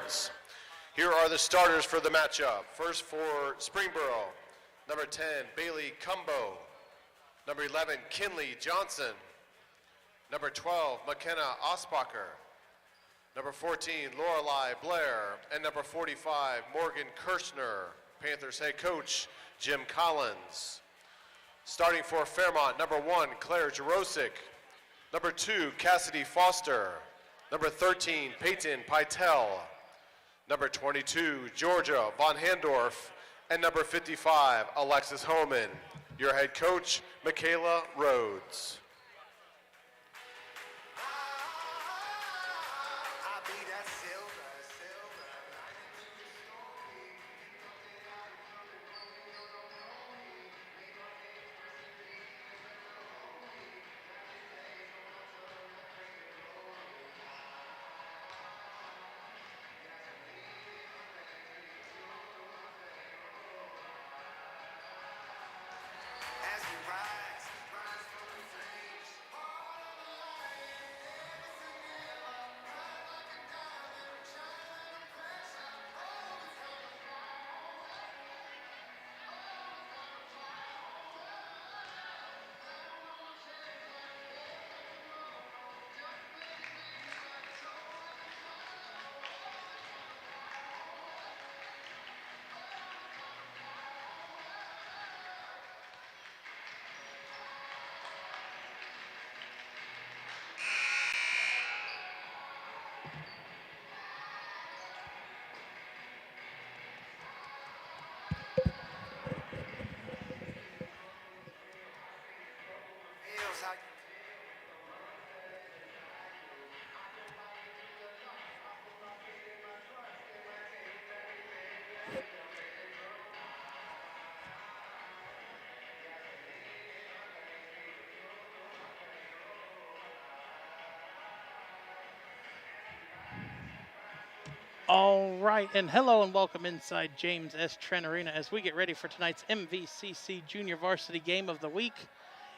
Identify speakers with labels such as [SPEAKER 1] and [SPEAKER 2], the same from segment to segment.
[SPEAKER 1] Firebirds. Here are the starters for the matchup. First for Springboro, number 10, Bailey Cumbo. Number 11, Kinley Johnson. Number 12, McKenna Osbacher. Number 14, Lorelei Blair. And number 45, Morgan Kirshner. Panthers head coach, Jim Collins. Starting for Fairmont, number 1, Claire Jarosik. Number 2, Cassidy Foster. Number 13, Peyton Pytel. Number 22, Georgia Von Handorf. And number 55, Alexis Homan. Your head coach, Michaela Rhodes.
[SPEAKER 2] All right, and hello and welcome inside James S. Trent Arena as we get ready for tonight's MVCC Junior Varsity Game of the Week.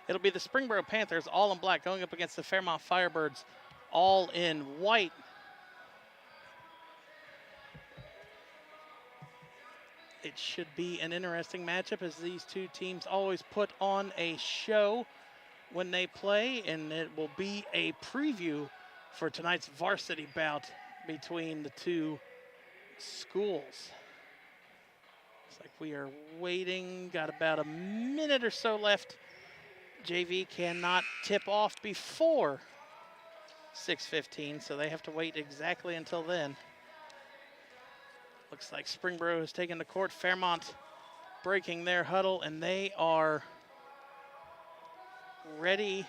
[SPEAKER 2] It'll be the Springboro Panthers, all in black, going up against the Fairmont Firebirds, all in white. It should be an interesting matchup as these two teams always put on a show when they play, and it will be a preview for tonight's varsity bout between the two schools. Looks like we are waiting, got about a minute or so left. JV cannot tip off before 6:15, so they have to wait exactly until then. Looks like Springboro has taken the court. Fairmont breaking their huddle, and they are ready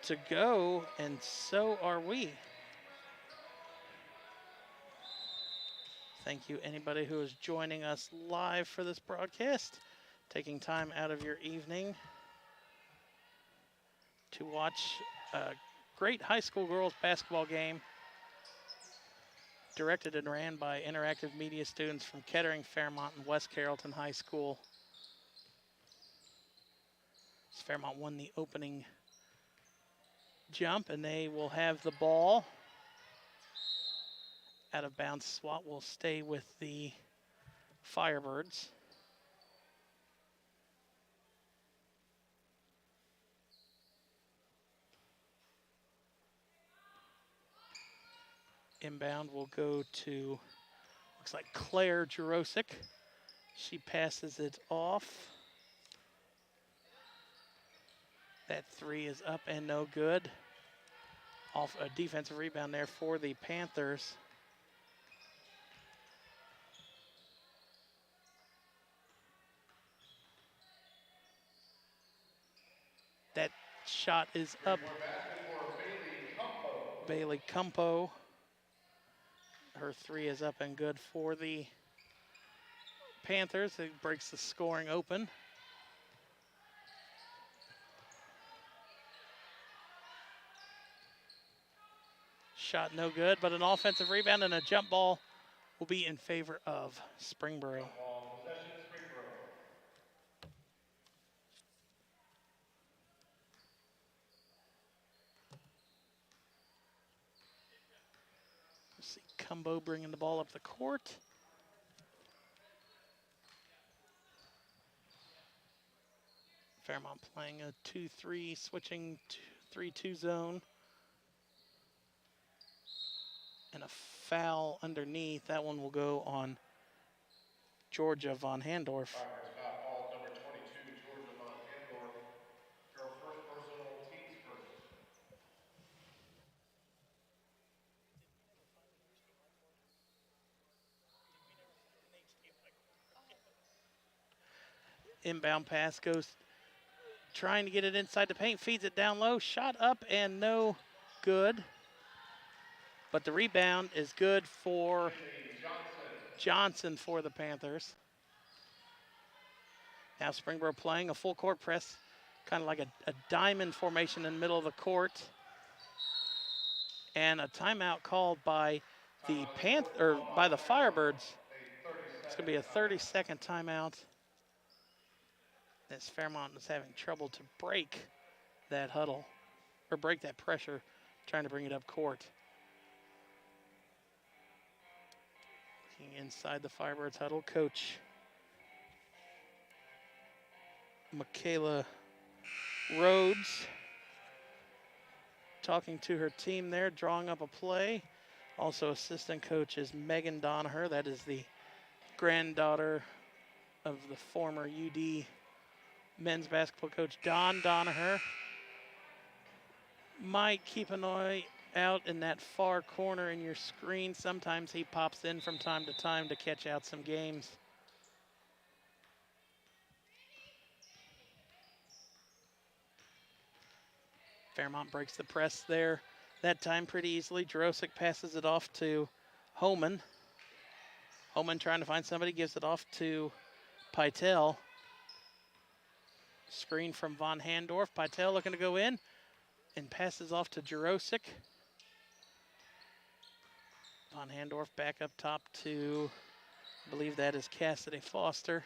[SPEAKER 2] to go, and so are we. Thank you, anybody who is joining us live for this broadcast, taking time out of your evening to watch a great high school girls basketball game directed and ran by interactive media students from Kettering, Fairmont, and West Carrollton High School. Fairmont won the opening jump, and they will have the ball. Out of bounds swat will stay with the Firebirds. Inbound will go to, looks like Claire Jarosik. She passes it off. That three is up and no good. Off a defensive rebound there for the Panthers. That shot is up. Bailey Cumpo. Her three is up and good for the Panthers. It breaks the scoring open. Shot no good, but an offensive rebound and a jump ball will be in favor of Springboro. Cumbo bringing the ball up the court. Fairmont playing a 2-3, switching to 3-2 zone. And a foul underneath. That one will go on Georgia von Handorf.
[SPEAKER 1] Firebirds foul called, number 22, Georgia von Handorf. Her first personal, team's first.
[SPEAKER 2] Inbound pass goes, trying to get it inside the paint, feeds it down low, shot up and no good. But the rebound is good for Johnson for the Panthers. Now Springboro playing a full court press, kind of like a diamond formation in the middle of the court. And a timeout called by the Firebirds. It's going to be a 30-second timeout. As Fairmont is having trouble to break that huddle, or break that pressure, trying to bring it up court. Looking inside the Firebirds huddle, Coach Michaela Rhodes talking to her team there, drawing up a play. Also assistant coach is Megan Donaher. That is the granddaughter of the former UD men's basketball coach Don Donaher. Might keep an eye out in that far corner in your screen. Sometimes he pops in from time to time to catch out some games. Fairmont breaks the press there. That time pretty easily. Jarosik passes it off to Homan. Homan trying to find somebody, gives it off to Pytel. Screen from von Handorf. Pytel looking to go in and passes off to Jarosik. Von Handorf back up top to, I believe that is Cassidy Foster.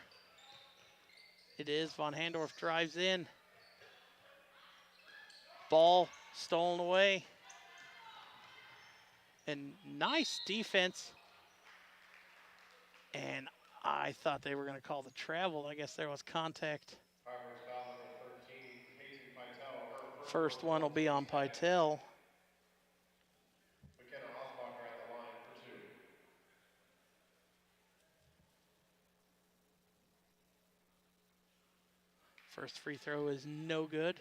[SPEAKER 2] It is. Von Handorf drives in. Ball stolen away. And nice defense. And I thought they were going to call the travel. I guess there was contact.
[SPEAKER 1] Foul number 13, Casey Pytel. Her
[SPEAKER 2] First one will be on Pytel.
[SPEAKER 1] McKenna Osbacher at the line for two.
[SPEAKER 2] First free throw is no good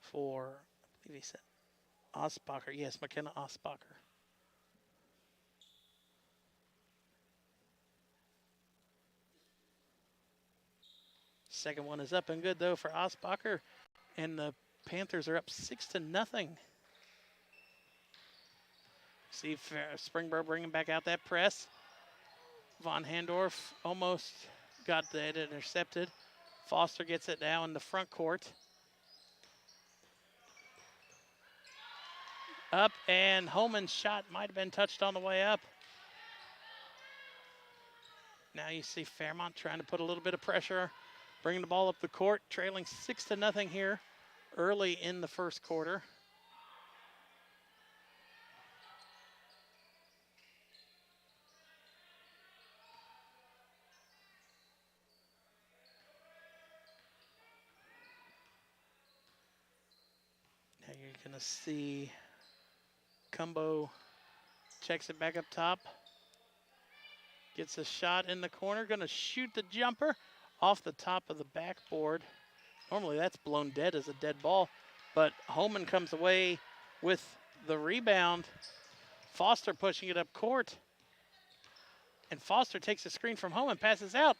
[SPEAKER 2] for, I believe he said Osbacher. Yes, McKenna Osbacher. Second one is up and good though for Osbacher, and the Panthers are up 6-0. See Springboro bringing back out that press. Von Handorf almost got that intercepted. Foster gets it now in the front court. Up, and Holman's shot might have been touched on the way up. Now you see Fairmont trying to put a little bit of pressure, bringing the ball up the court, trailing 6-0 here early in the first quarter. Now you're going to see Cumbo checks it back up top. Gets a shot in the corner, going to shoot the jumper off the top of the backboard. Normally that's blown dead as a dead ball, but Holman comes away with the rebound. Foster pushing it up court. And Foster takes a screen from Holman, passes out.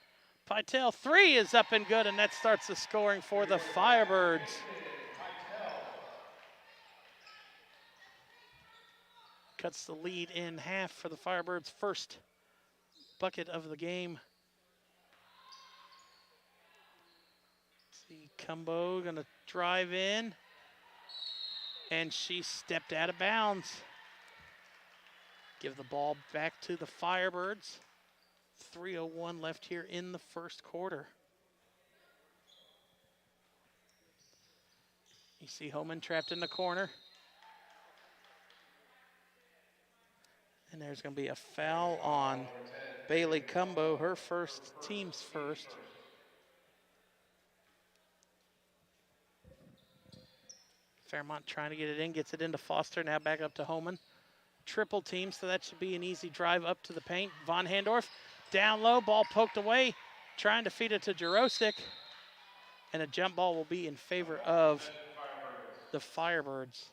[SPEAKER 2] Pytel, three is up and good, and that starts the scoring for the Firebirds. Cuts the lead in half for the Firebirds' first bucket of the game. See Cumbo gonna drive in, and she stepped out of bounds. Give the ball back to the Firebirds. 3:01 left here in the first quarter. You see Homan trapped in the corner. And there's going to be a foul on Bailey Cumbo, her first, team's first. Fairmont trying to get it in, gets it into Foster, now back up to Homan. Triple team, so that should be an easy drive up to the paint. Von Handorf down low, ball poked away, trying to feed it to Jarosik. And a jump ball will be in favor of the Firebirds.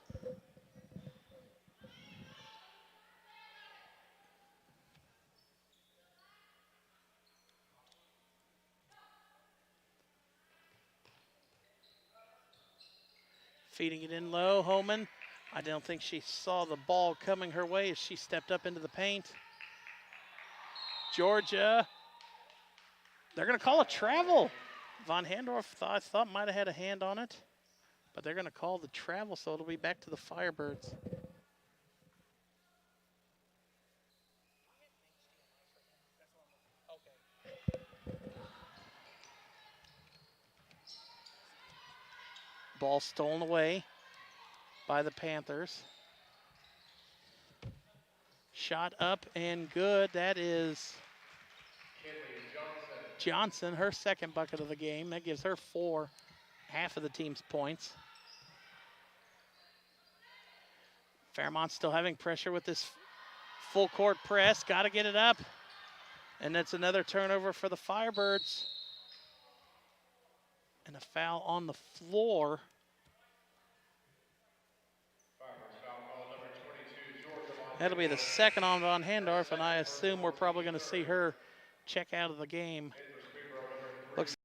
[SPEAKER 2] Feeding it in low, Homan. I don't think she saw the ball coming her way as she stepped up into the paint. Georgia, they're going to call a travel. Von Handorf I thought might have had a hand on it, but they're going to call the travel, so it'll be back to the Firebirds. Ball stolen away by the Panthers. Shot up and good. That is Johnson, her second bucket of the game. That gives her 4, half of the team's points. Fairmont still having pressure with this full court press. Got to get it up. And that's another turnover for the Firebirds. And a foul on the floor. That'll be the second on Von Handorf, and I assume we're probably going to see her check out of the game. Looks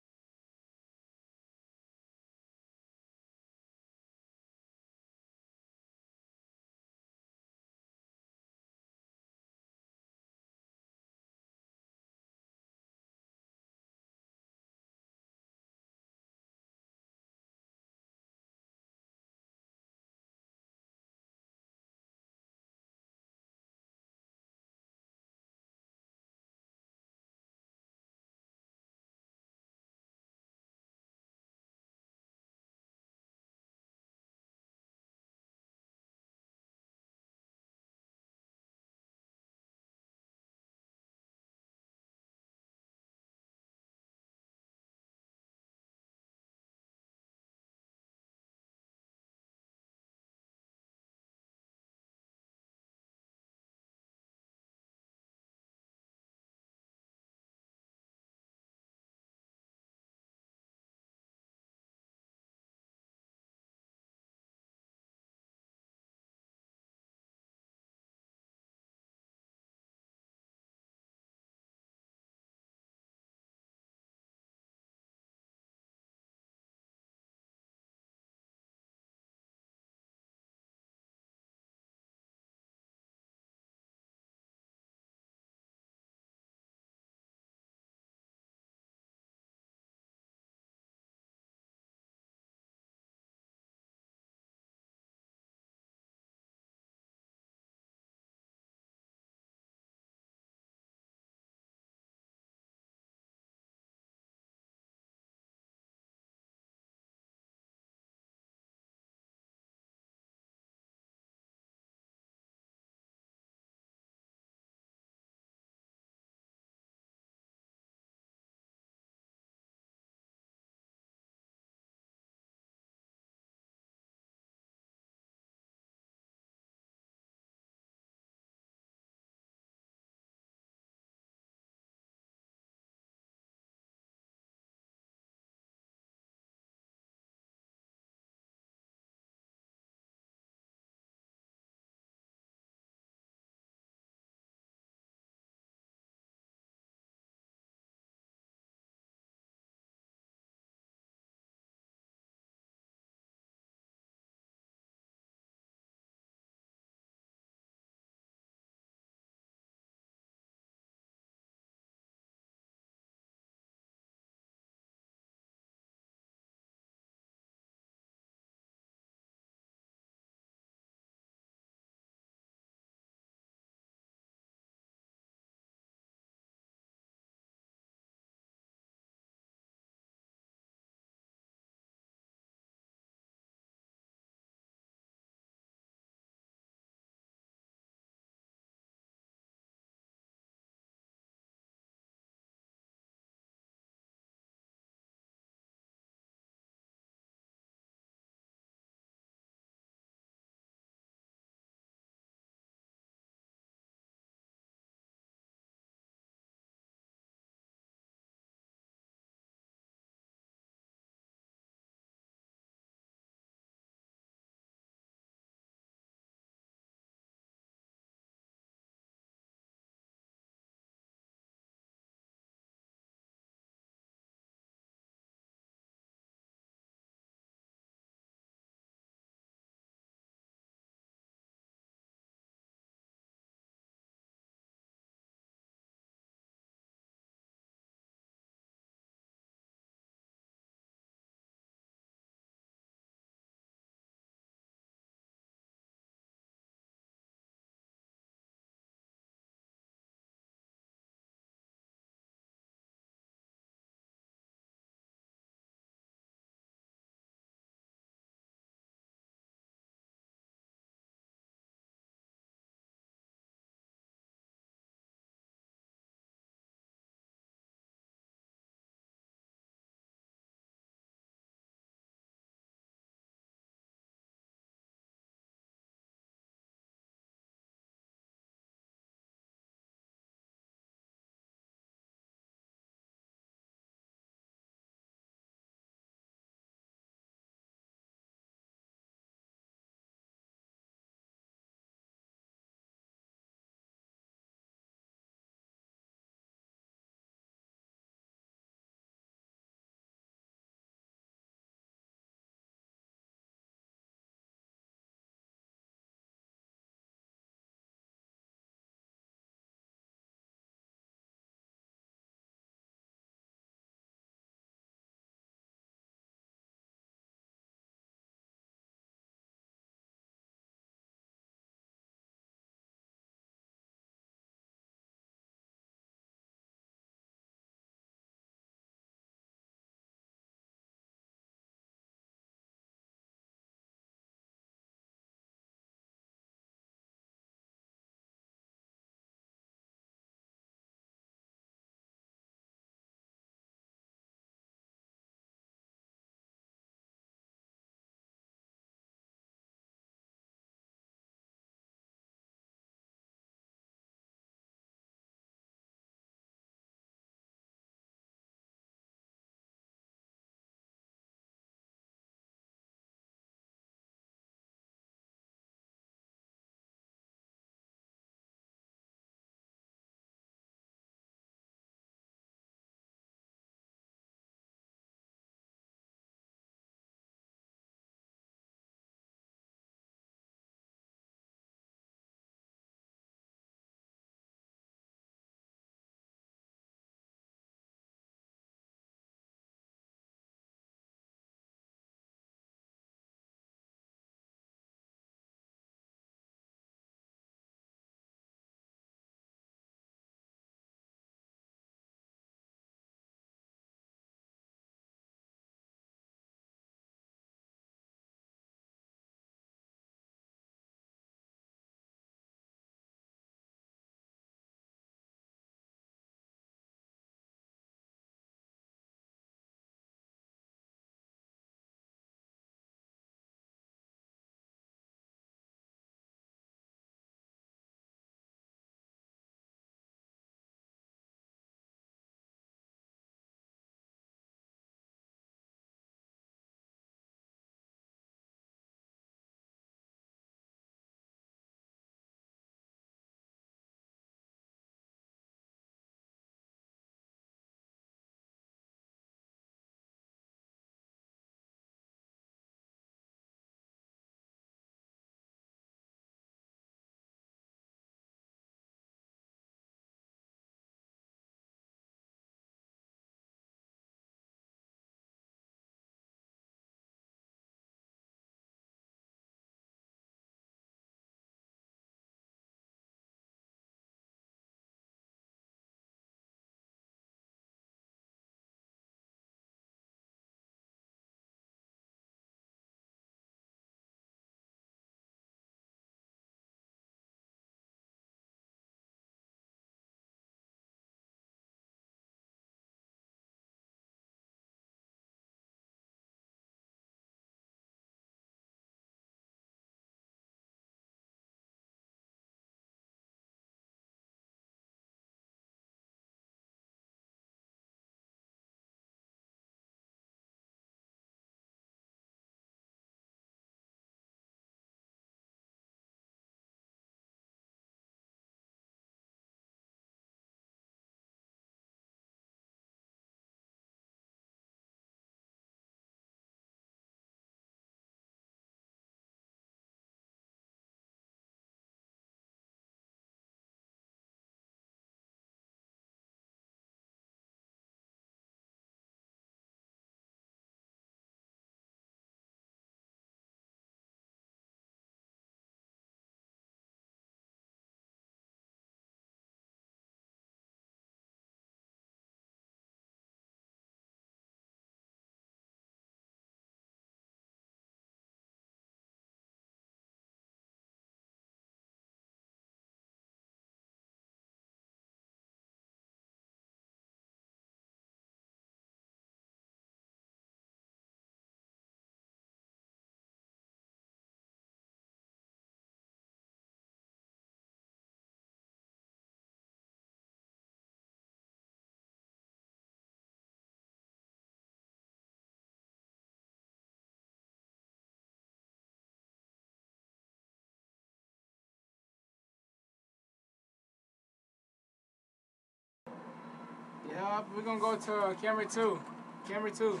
[SPEAKER 3] We're gonna go to camera 2. Camera 2.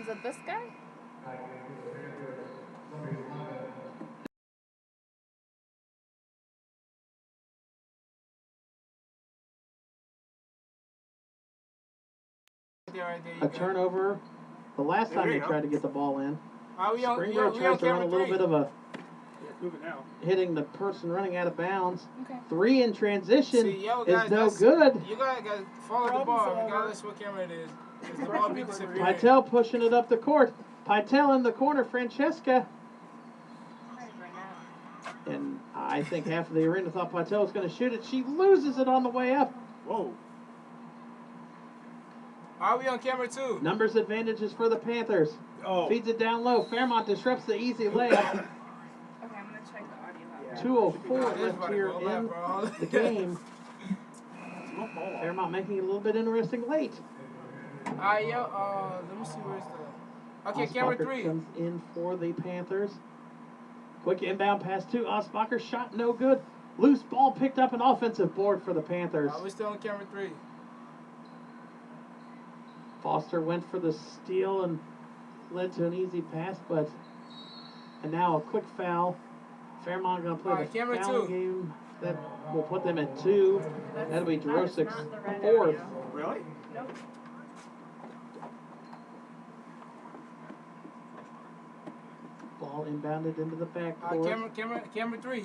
[SPEAKER 4] Is it this guy?
[SPEAKER 3] Right there, you
[SPEAKER 5] A
[SPEAKER 3] go.
[SPEAKER 5] turnover. The last time
[SPEAKER 3] There
[SPEAKER 5] they
[SPEAKER 3] you go.
[SPEAKER 5] tried to get the ball in.
[SPEAKER 3] We on
[SPEAKER 5] Springboro tries to run
[SPEAKER 3] camera
[SPEAKER 5] a little
[SPEAKER 3] 3.
[SPEAKER 5] bit of a
[SPEAKER 3] Yeah, moving now.
[SPEAKER 5] hitting the person running out of bounds.
[SPEAKER 4] Okay.
[SPEAKER 5] 3 in transition
[SPEAKER 3] See, yo,
[SPEAKER 5] is
[SPEAKER 3] guys,
[SPEAKER 5] no
[SPEAKER 3] that's-
[SPEAKER 5] good.
[SPEAKER 3] You gotta follow the
[SPEAKER 6] Problem
[SPEAKER 3] ball,
[SPEAKER 6] solver.
[SPEAKER 3] regardless what camera it is. Because the ball be disappearing.
[SPEAKER 5] Pytel pushing it up the court. Pytel in the corner. Francesca.
[SPEAKER 4] I'm ready right now.
[SPEAKER 5] And I think half of the arena thought Pytel was going to shoot it. She loses it on the way up.
[SPEAKER 6] Whoa.
[SPEAKER 3] Are we on camera 2?
[SPEAKER 5] Numbers advantages for the Panthers.
[SPEAKER 6] Oh.
[SPEAKER 5] Feeds it down low. Fairmont disrupts the easy layup.
[SPEAKER 4] Okay, I'm gonna check the audio out.
[SPEAKER 5] 2:04
[SPEAKER 3] This
[SPEAKER 5] left
[SPEAKER 3] about to
[SPEAKER 5] here
[SPEAKER 3] go left,
[SPEAKER 5] in
[SPEAKER 3] bro.
[SPEAKER 5] the game. Fairmont making it a little bit interesting late.
[SPEAKER 3] Alright, yo, let me see where's the. Okay, camera
[SPEAKER 5] Osbacher
[SPEAKER 3] 3.
[SPEAKER 5] comes in for the Panthers. Quick inbound pass to Osbacher. Shot no good. Loose ball picked up, an offensive board for the Panthers.
[SPEAKER 3] We're still on camera 3.
[SPEAKER 5] Foster went for the steal and led to an easy pass, and now a quick foul. Fairmont going to play
[SPEAKER 3] Alright,
[SPEAKER 5] the
[SPEAKER 3] camera
[SPEAKER 5] foul
[SPEAKER 3] 2.
[SPEAKER 5] game. That will put them at 2. That'll be
[SPEAKER 4] That is
[SPEAKER 5] Jurosic's
[SPEAKER 4] not the red
[SPEAKER 5] 4th.
[SPEAKER 4] area.
[SPEAKER 6] Really?
[SPEAKER 4] Nope.
[SPEAKER 5] Ball inbounded into the backcourt.
[SPEAKER 3] Camera 3.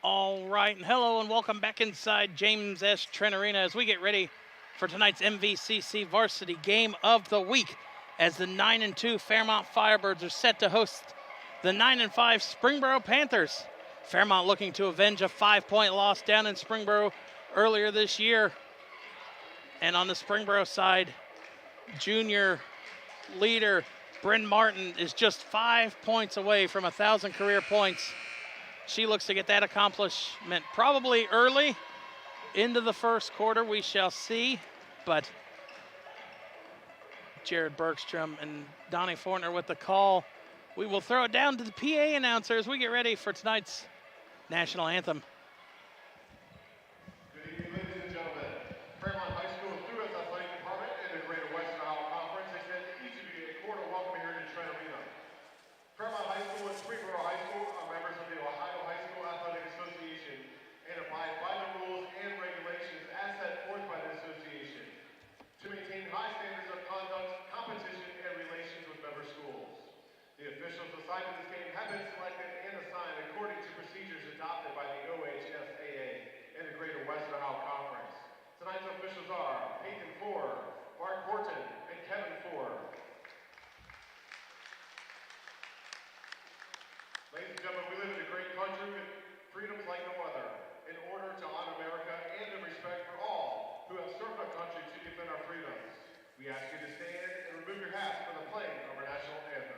[SPEAKER 2] All right, and hello and welcome back inside James S. Trent Arena as we get ready for tonight's MVCC Varsity Game of the Week, as the 9-2 Fairmont Firebirds are set to host the 9-5 Springboro Panthers. Fairmont looking to avenge a 5-point loss down in Springboro earlier this year. And on the Springboro side, junior leader Bryn Martin is just 5 points away from 1,000 career points. She looks to get that accomplishment probably early into the first quarter. We shall see. But Jared Bergstrom and Donnie Fortner with the call. We will throw it down to the PA announcer as we get ready for tonight's national anthem.
[SPEAKER 1] Good evening, ladies and gentlemen. Fairmont High School, through its athletic department and the Greater Western Ohio Conference, extend to each of you a cordial welcome here to Trent Arena. Fairmont High School and Springboro High School are members of the Ohio High School Athletic Association and abide by the rules and regulations as set forth by the association to maintain high standards of conduct, competition, and relations with member schools. The officials assigned to this game have been selected and assigned according to procedures adopted by the OHSAA and the Greater Western Ohio Conference. Tonight's officials are Peyton Ford, Mark Horton, and Kevin Ford. Ladies and gentlemen, we live in a great country with freedoms like no other. In order to honor America and in respect for all who have served our country to defend our freedoms, we ask you to stand and remove your hats for the playing of our national anthem.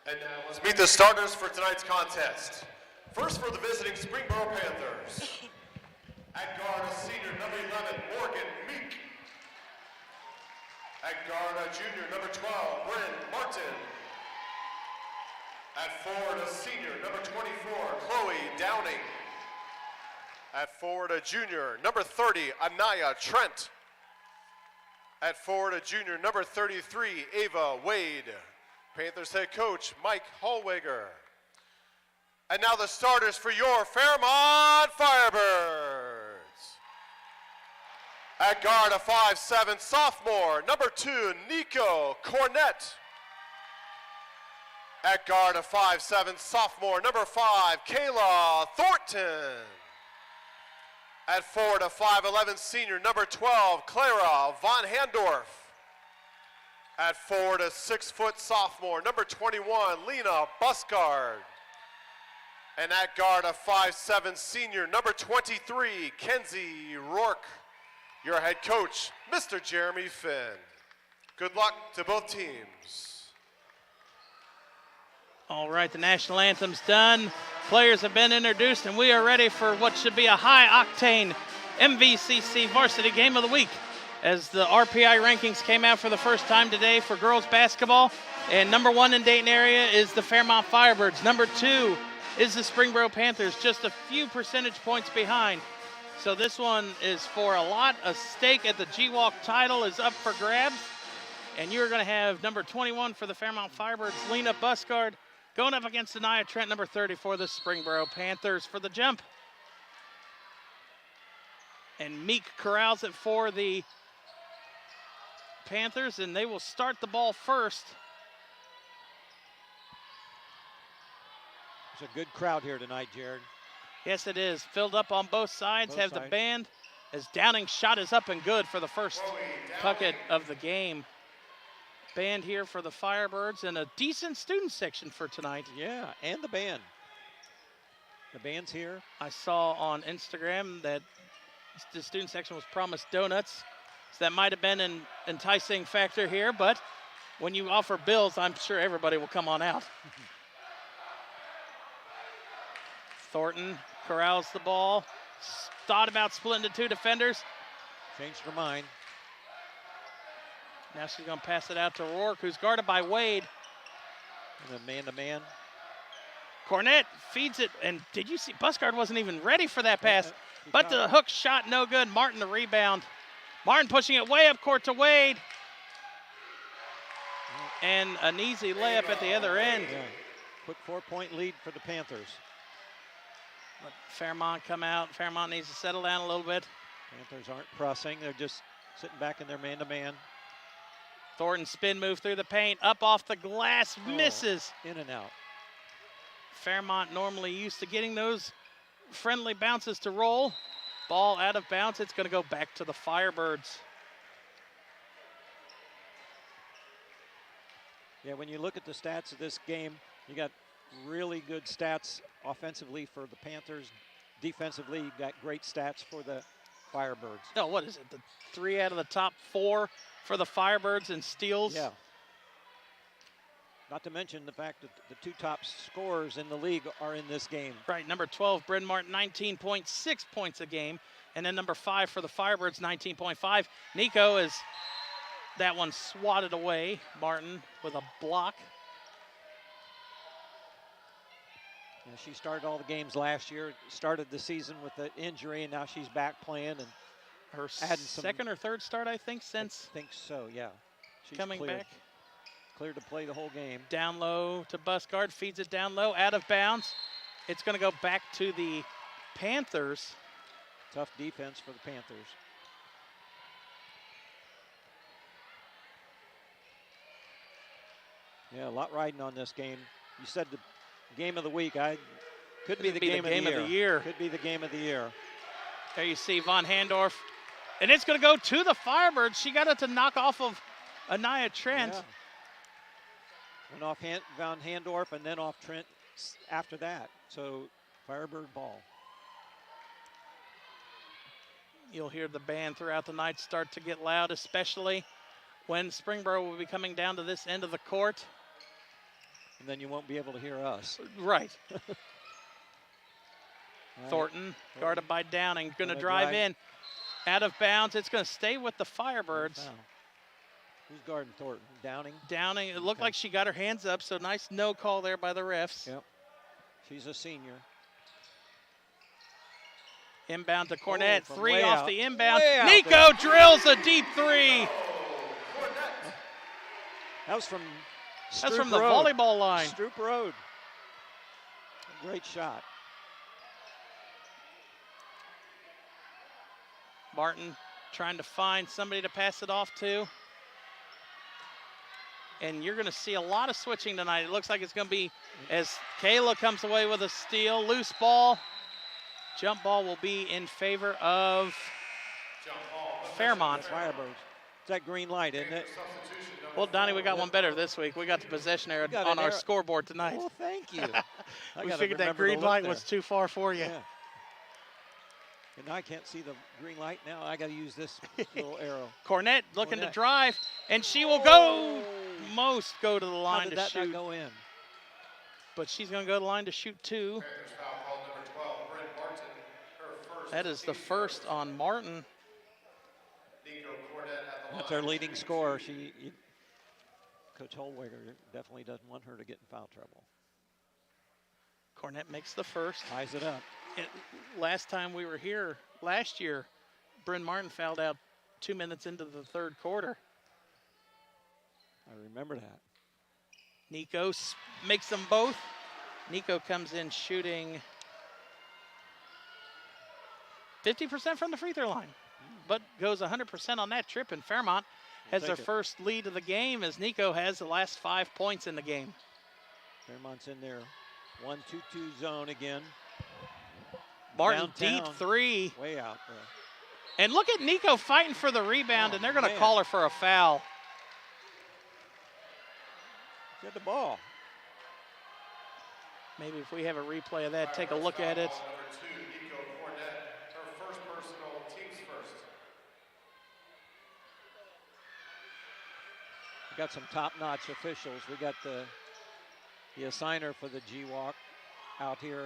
[SPEAKER 1] And now let's meet the starters for tonight's contest. First for the visiting Springboro Panthers. At guard, a senior, number 11, Morgan Meek. At guard, a junior, number 12, Bryn Martin. At forward, a senior, number 24, Chloe Downing. At forward, a junior, number 30, Anaya Trent. At forward, a junior, number 33, Ava Wade. Panthers head coach, Mike Hallweger. And now the starters for your Fairmont Firebirds. At guard, a 5'7" sophomore, number 2, Nico Cornett. At guard, a 5'7" sophomore, number 5, Kayla Thornton. At forward, a 5'11" senior, number 12, Clara Von Handorf. At forward, a 6-foot sophomore, number 21, Lena Buscard. And at guard, a 5'7" senior, number 23, Kenzie Rourke. Your head coach, Mr. Jeremy Finn. Good luck to both teams.
[SPEAKER 2] All right, the national anthem's done. Players have been introduced, and we are ready for what should be a high-octane MVCC Varsity Game of the Week, as the RPI rankings came out for the first time today for girls basketball. And number 1 in Dayton area is the Fairmont Firebirds. Number 2 is the Springboro Panthers, just a few percentage points behind. So this one is for a lot. A stake at the G-Walk title is up for grabs. And you're going to have number 21 for the Fairmont Firebirds, Lena Buscard, going up against Anaya Trent, number 30 for the Springboro Panthers for the jump. And Meek corrals it for the Panthers, and they will start the ball first.
[SPEAKER 6] It's a good crowd here tonight, Jared.
[SPEAKER 2] Yes, it is. Filled up on both sides.
[SPEAKER 6] Both
[SPEAKER 2] Have the
[SPEAKER 6] sides.
[SPEAKER 2] band as Downing's shot is up and good for the first bucket of the game. Band here for the Firebirds and a decent student section for tonight.
[SPEAKER 6] Yeah, and the band. The band's here.
[SPEAKER 2] I saw on Instagram that the student section was promised donuts. So that might have been an enticing factor here, but when you offer bills, I'm sure everybody will come on out. Thornton corrals the ball. Thought about splitting to two defenders.
[SPEAKER 6] Changed her mind.
[SPEAKER 2] Now she's going to pass it out to Rourke, who's guarded by Wade.
[SPEAKER 6] And then man-to-man.
[SPEAKER 2] Cornett feeds it, and did you see, Buscard wasn't even ready for that pass, but the hook shot no good. Martin the rebound. Martin pushing it way up court to Wade. And an easy layup at the other end.
[SPEAKER 6] Yeah. Quick 4-point lead for the Panthers.
[SPEAKER 2] Let Fairmont come out. Fairmont needs to settle down a little bit.
[SPEAKER 6] Panthers aren't pressing. They're just sitting back in their man-to-man.
[SPEAKER 2] Thornton spin move through the paint, up off the glass, misses.
[SPEAKER 6] In and out.
[SPEAKER 2] Fairmont normally used to getting those friendly bounces to roll. Ball out of bounds. It's going to go back to the Firebirds.
[SPEAKER 6] Yeah, when you look at the stats of this game, you got really good stats offensively for the Panthers. Defensively, you got great stats for the Firebirds.
[SPEAKER 2] No, what is it? The 3 out of the top 4 for the Firebirds in steals?
[SPEAKER 6] Yeah. Not to mention the fact that the 2 top scorers in the league are in this game.
[SPEAKER 2] Right, number 12, Bryn Martin, 19.6 points a game. And then number 5 for the Firebirds, 19.5. Nico is, that one swatted away. Martin with a block.
[SPEAKER 6] Yeah, she started all the games last year, started the season with an injury, and now she's back playing. And
[SPEAKER 2] her
[SPEAKER 6] adding some,
[SPEAKER 2] second or third start, I think, since
[SPEAKER 6] I think so, yeah. She's
[SPEAKER 2] coming
[SPEAKER 6] cleared.
[SPEAKER 2] back.
[SPEAKER 6] Cleared to play the whole game.
[SPEAKER 2] Down low to Buscard, feeds it down low, out of bounds. It's going to go back to the Panthers.
[SPEAKER 6] Tough defense for the Panthers. Yeah, a lot riding on this game. You said the game of the week. Could be the game of the year. Could be the game of the year.
[SPEAKER 2] There you see Von Handorf. And it's going to go to the Firebirds. She got it to knock off of Anaya Trent.
[SPEAKER 6] Yeah. Went off Von Handorf and then off Trent after that. So Firebird ball.
[SPEAKER 2] You'll hear the band throughout the night start to get loud, especially when Springboro will be coming down to this end of the court.
[SPEAKER 6] And then you won't be able to hear us.
[SPEAKER 2] Right.
[SPEAKER 6] Right.
[SPEAKER 2] Thornton, guarded by Downing, going to drive in. Out of bounds. It's going to stay with the Firebirds.
[SPEAKER 6] Wow. Who's guarding Thornton? Downing?
[SPEAKER 2] Downing, it looked like she got her hands up, so nice no call there by the refs.
[SPEAKER 6] Yep. She's a senior.
[SPEAKER 2] Inbound to Cornett,
[SPEAKER 6] from
[SPEAKER 2] 3
[SPEAKER 6] way
[SPEAKER 2] off
[SPEAKER 6] out.
[SPEAKER 2] the inbound.
[SPEAKER 6] Way out
[SPEAKER 2] Nico
[SPEAKER 6] there.
[SPEAKER 2] drills a deep 3.
[SPEAKER 6] That was from
[SPEAKER 2] That's
[SPEAKER 6] Stroop
[SPEAKER 2] from the
[SPEAKER 6] Road.
[SPEAKER 2] volleyball line.
[SPEAKER 6] Stroop Road. A great shot.
[SPEAKER 2] Martin trying to find somebody to pass it off to. And you're going to see a lot of switching tonight. It looks like it's going to be as Kayla comes away with a steal. Loose ball. Jump ball will be in favor of Fairmont.
[SPEAKER 6] Firebirds. It's that green light, isn't it?
[SPEAKER 2] Well, Donnie, we got one better this week. We got the possession error
[SPEAKER 6] got
[SPEAKER 2] on
[SPEAKER 6] an
[SPEAKER 2] our
[SPEAKER 6] error.
[SPEAKER 2] scoreboard tonight.
[SPEAKER 6] Well, thank you. I
[SPEAKER 2] We
[SPEAKER 6] gotta
[SPEAKER 2] figured that
[SPEAKER 6] remember to
[SPEAKER 2] green
[SPEAKER 6] look
[SPEAKER 2] light
[SPEAKER 6] there.
[SPEAKER 2] was too far for you.
[SPEAKER 6] Yeah. And now I can't see the green light now. I got to use this little arrow.
[SPEAKER 2] Cornett looking to
[SPEAKER 6] Cornett.
[SPEAKER 2] drive, and she will go, most go to the
[SPEAKER 6] How
[SPEAKER 2] line
[SPEAKER 6] did
[SPEAKER 2] to
[SPEAKER 6] that
[SPEAKER 2] shoot.
[SPEAKER 6] not go in?
[SPEAKER 2] But she's going to go to the line to shoot 2. That is the first on Martin.
[SPEAKER 6] That's our leading scorer. Coach Holweger definitely doesn't want her to get in foul trouble.
[SPEAKER 2] Cornett makes the first.
[SPEAKER 6] Ties it up.
[SPEAKER 2] Last time we were here, last year, Bryn Martin fouled out 2 minutes into the third quarter.
[SPEAKER 6] I remember that.
[SPEAKER 2] Nico makes them both. Nico comes in shooting 50% from the free throw line, but goes 100% on that trip, and Fairmont has their first lead of the game as Nico has the last 5 points in the game.
[SPEAKER 6] Fairmont's in there 1-2-2 zone again.
[SPEAKER 2] Martin
[SPEAKER 6] Downtown,
[SPEAKER 2] deep three.
[SPEAKER 6] way out there.
[SPEAKER 2] And look at Nico fighting for the rebound,
[SPEAKER 6] Oh,
[SPEAKER 2] and they're going to
[SPEAKER 6] man.
[SPEAKER 2] call her for a foul.
[SPEAKER 6] Get the ball.
[SPEAKER 2] Maybe if we have a replay of that, take a look at it.
[SPEAKER 1] Number 2, Nico Cornett, her first personal, team's first.
[SPEAKER 6] We got some top-notch officials. We got the assigner for the G-Walk out here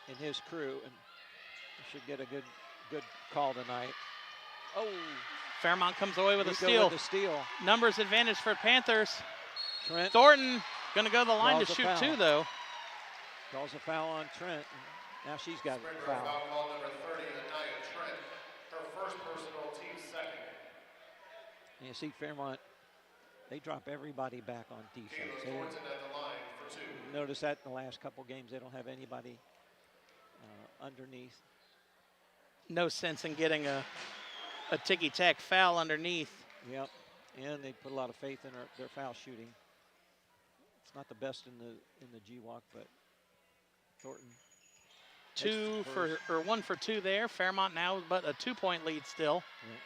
[SPEAKER 6] in his crew, and we should get a good call tonight. Oh,
[SPEAKER 2] Fairmont comes away with a
[SPEAKER 6] Nico
[SPEAKER 2] steal.
[SPEAKER 6] with the steal.
[SPEAKER 2] Numbers advantage for Panthers.
[SPEAKER 6] Trent
[SPEAKER 2] Thornton going to go to the line to
[SPEAKER 6] Draws a
[SPEAKER 2] shoot
[SPEAKER 6] foul.
[SPEAKER 2] 2, though.
[SPEAKER 6] calls a foul on Trent. Now she's got a
[SPEAKER 1] Springboro
[SPEAKER 6] foul.
[SPEAKER 1] foul call number 30 of the night, Trent, her first personal, team second.
[SPEAKER 6] And you see Fairmont, they drop everybody back on defense.
[SPEAKER 1] Kayla
[SPEAKER 6] They don't-
[SPEAKER 1] Thornton at the line for 2.
[SPEAKER 6] Notice that in the last couple games, they don't have anybody underneath.
[SPEAKER 2] No sense in getting a ticky-tack foul underneath.
[SPEAKER 6] Yep, and they put a lot of faith in their foul shooting. It's not the best in the G-Walk, but Thornton.
[SPEAKER 2] One for 2 there. Fairmont now but a 2-point lead still.
[SPEAKER 6] Yep.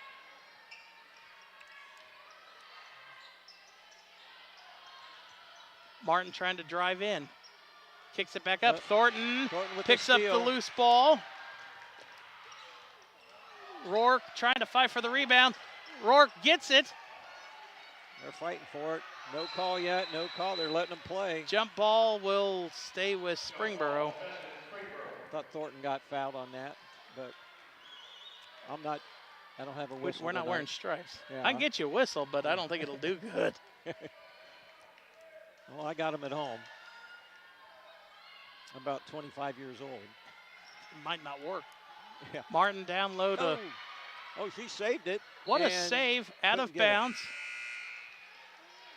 [SPEAKER 2] Martin trying to drive in. Kicks it back up. Thornton
[SPEAKER 6] Thornton with
[SPEAKER 2] picks
[SPEAKER 6] the
[SPEAKER 2] up the
[SPEAKER 6] steal.
[SPEAKER 2] loose ball. Rourke trying to fight for the rebound. Rourke gets it.
[SPEAKER 6] They're fighting for it. No call yet. No call. They're letting them play.
[SPEAKER 2] Jump ball will stay with Springboro.
[SPEAKER 6] Thought Thornton got fouled on that, but I don't have a whistle.
[SPEAKER 2] We're not
[SPEAKER 6] tonight.
[SPEAKER 2] wearing stripes.
[SPEAKER 6] Yeah.
[SPEAKER 2] I can get you a whistle, but I don't think it'll do good.
[SPEAKER 6] Well, I got him at home. I'm about 25 years old.
[SPEAKER 2] Might not work.
[SPEAKER 6] Yeah.
[SPEAKER 2] Martin down low to.
[SPEAKER 6] Oh, she saved it.
[SPEAKER 2] What a
[SPEAKER 6] and
[SPEAKER 2] save out of
[SPEAKER 6] couldn't get it.
[SPEAKER 2] bounds.